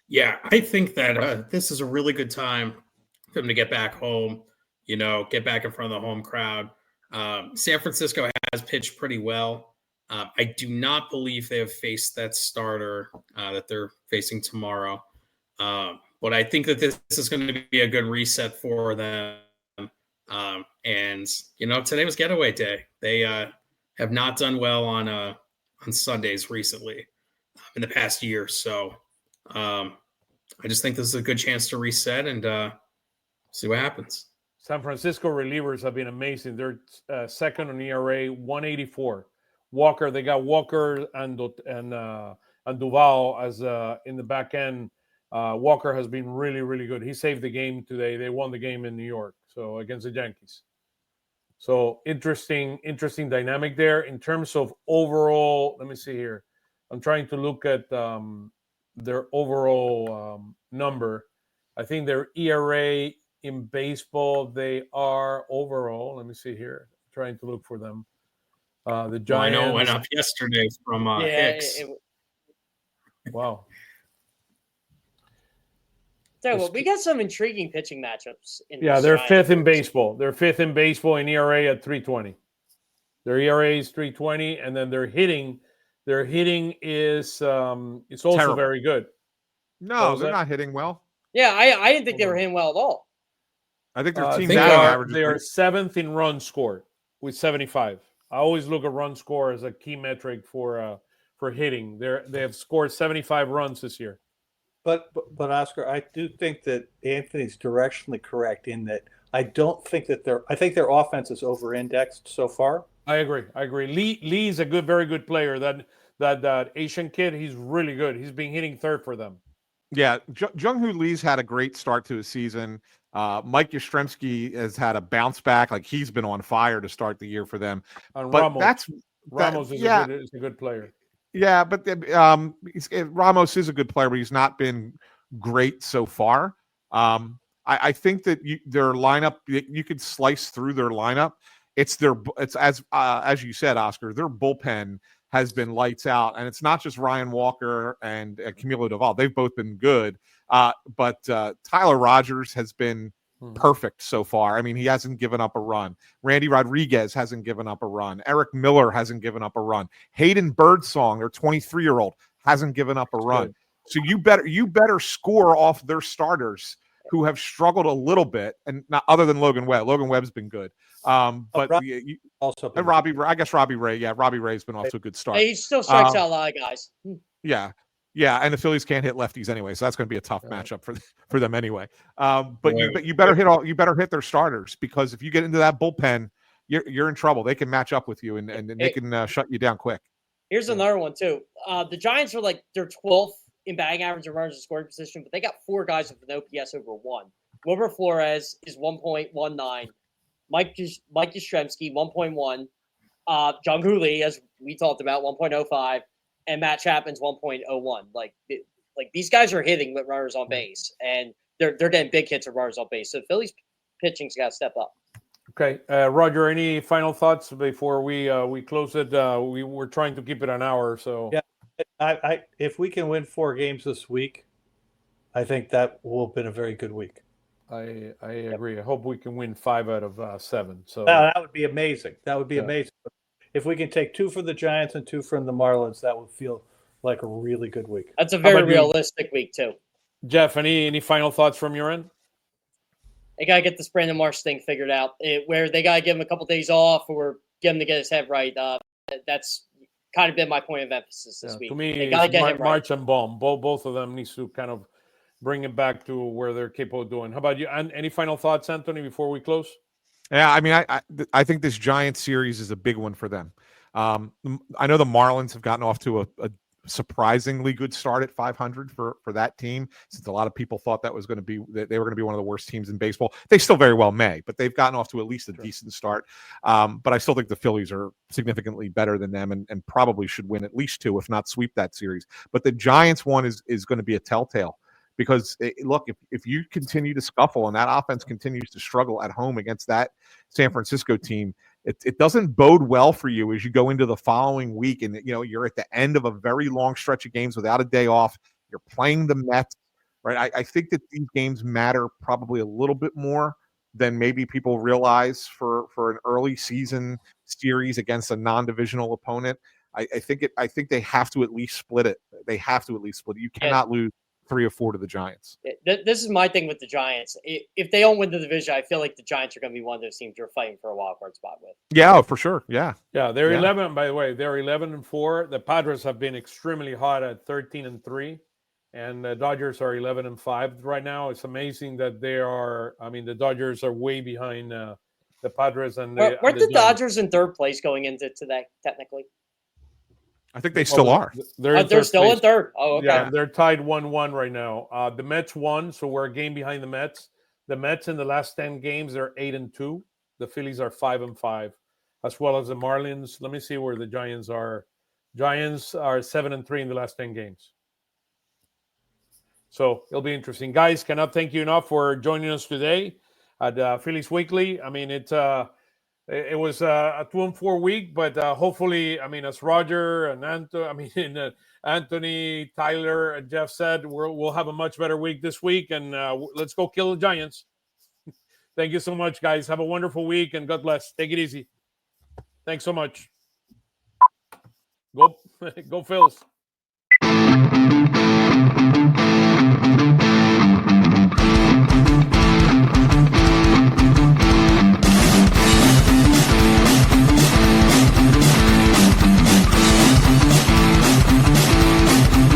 [SPEAKER 5] Yeah, I think that this is a really good time for them to get back home, get back in front of the home crowd. San Francisco has pitched pretty well. I do not believe they have faced that starter that they're facing tomorrow. But I think that this is going to be a good reset for them. And today was getaway day. They have not done well on Sundays recently in the past year. So I just think this is a good chance to reset and see what happens.
[SPEAKER 1] San Francisco relievers have been amazing. They're second on ERA, 184. Walker, they got Walker and Duval as in the back end. Walker has been really, really good. He saved the game today. They won the game in New York, so against the Yankees. So interesting dynamic there in terms of overall. Let me see here. I'm trying to look at their overall number. I think their ERA in baseball, they are overall. Let me see here. I'm trying to look for them. The Giants.
[SPEAKER 5] Well, I know it went up yesterday from Hicks.
[SPEAKER 1] Wow.
[SPEAKER 2] So we got some intriguing pitching matchups.
[SPEAKER 1] They're fifth in baseball. They're fifth in baseball in ERA at 3.20. Their ERA is 3.20, and then their hitting is it's also
[SPEAKER 3] terrible.
[SPEAKER 1] very good.
[SPEAKER 3] No, they're not hitting well.
[SPEAKER 2] Yeah, I didn't think they were hitting well at all.
[SPEAKER 3] I think their team
[SPEAKER 1] they
[SPEAKER 3] batting
[SPEAKER 1] are,
[SPEAKER 3] average.
[SPEAKER 1] They are seventh in runs scored with 75. I always look at run score as a key metric for hitting. They have scored 75 runs this year.
[SPEAKER 4] But Oscar, I do think that Anthony's directionally correct in that I think their offense is over-indexed so far.
[SPEAKER 1] I agree. Lee's a very good player. That Asian kid, he's really good. He's been hitting third for them.
[SPEAKER 3] Yeah, Jung-Hoo Lee's had a great start to his season. Mike Yastrzemski has had a bounce back. Like, he's been on fire to start the year for them.
[SPEAKER 1] And
[SPEAKER 3] but
[SPEAKER 1] Ramos is a good player.
[SPEAKER 3] Yeah, but Ramos is a good player, but he's not been great so far. I think that their lineup, you could slice through their lineup. It's as you said, Oscar, their bullpen has been lights out, and it's not just Ryan Walker and Camilo Doval. They've both been good, but Tyler Rogers has been perfect so far. I mean, he hasn't given up a run. Randy Rodriguez hasn't given up a run. Eric Miller hasn't given up a run. Hayden Birdsong, their 23-year-old, hasn't given up a run. So you better score off their starters who have struggled a little bit, and not other than Logan Webb. Logan Webb's been good. But
[SPEAKER 4] Also,
[SPEAKER 3] and Robbie Ray. Yeah, Robbie Ray's been off to a good start.
[SPEAKER 2] He still strikes out a lot of guys.
[SPEAKER 3] Yeah, and the Phillies can't hit lefties anyway, so that's going to be a tough matchup for them anyway. But you better hit their starters, because if you get into that bullpen, you're in trouble. They can match up with you and they can shut you down quick.
[SPEAKER 2] Here's another one too. The Giants are like their 12th in batting average and runners in scoring position, but they got 4 guys with an OPS over 1. Wilber Flores is 1.19. Mike Yastrzemski 1.1. Jung-Hoo Lee, as we talked about, 1.05. And Matt Chapman's 1.01. Like these guys are hitting with runners on base, and they're getting big hits with runners on base. So Phillies pitching's got to step up.
[SPEAKER 1] Okay, Roger. Any final thoughts before we close it? We were trying to keep it an hour, so
[SPEAKER 4] yeah. I if we can win 4 games this week, I think that will have been a very good week.
[SPEAKER 1] I agree. I hope we can win 5 out of 7. So
[SPEAKER 4] that would be amazing. That would be amazing. If we can take 2 from the Giants and 2 from the Marlins, that would feel like a really good week.
[SPEAKER 2] That's a very realistic week too.
[SPEAKER 1] Jeff, any final thoughts from your end?
[SPEAKER 2] They gotta get this Brandon Marsh thing figured out. Where they gotta give him a couple days off, or get him to get his head right. That's kind of been my point of emphasis this week.
[SPEAKER 1] To me,
[SPEAKER 2] they gotta get him right.
[SPEAKER 1] March and Baum, both of them needs to kind of bring it back to where they're capable of doing. How about you? And any final thoughts, Anthony, before we close?
[SPEAKER 3] Yeah, I mean, I think this Giants series is a big one for them. I know the Marlins have gotten off to a surprisingly good start at 500 for that team, since a lot of people thought they were going to be one of the worst teams in baseball. They still very well may, but they've gotten off to at least a decent start. But I still think the Phillies are significantly better than them, and probably should win at least 2, if not sweep that series. But the Giants one is going to be a telltale. Because, look, if you continue to scuffle and that offense continues to struggle at home against that San Francisco team, it doesn't bode well for you as you go into the following week. And, you're at the end of a very long stretch of games without a day off. You're playing the Mets, right? I think that these games matter probably a little bit more than maybe people realize for an early season series against a non-divisional opponent. I think they have to at least split it. They have to at least split it. You cannot lose 3 or 4 to the Giants.
[SPEAKER 2] This is my thing with the Giants. If they don't win the division, I feel like the Giants are going to be one of those teams you're fighting for a wild card spot with.
[SPEAKER 3] Yeah, for sure. Yeah.
[SPEAKER 1] Yeah, they're 11. By the way, they're 11-4. The Padres have been extremely hot at 13-3, and the Dodgers are 11-5 right now. It's amazing that they are. I mean, the Dodgers are way behind the Padres and the.
[SPEAKER 2] Weren't the Dodgers in third place going into that technically?
[SPEAKER 3] I think they still are.
[SPEAKER 2] They're still in third. Oh, okay.
[SPEAKER 1] Yeah, they're tied 1-1 right now. The Mets won, so we're a game behind the Mets. The Mets in the last 10 games are 8-2. The Phillies are 5-5, as well as the Marlins. Let me see where the Giants are. Giants are 7-3 in the last 10 games. So it'll be interesting. Guys, cannot thank you enough for joining us today at Phillies Weekly. I mean, it was a 2-4 week, but hopefully, I mean, as Roger and Anthony, Tyler, and Jeff said, we'll have a much better week this week, and let's go kill the Giants. Thank you so much, guys. Have a wonderful week, and God bless. Take it easy. Thanks so much. Go Phils.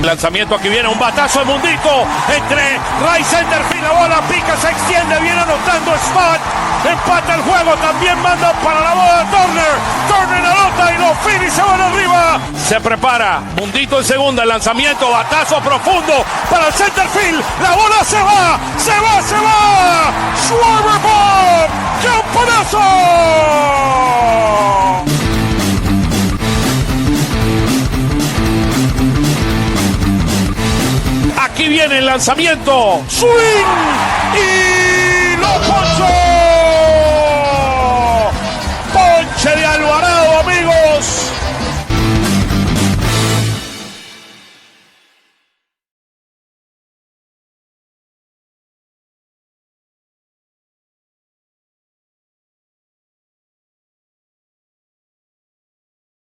[SPEAKER 6] Lanzamiento, aquí viene un batazo de Mundito entre right center field, la bola pica, se extiende, viene anotando Stott, empata el juego, también manda para la bola Turner anota y los Phillies se van arriba. Se prepara, Mundito en segunda, el lanzamiento, batazo profundo para el center field, la bola se va, Schwarber Bob, ¡campanazo! Aquí viene el lanzamiento. Swing y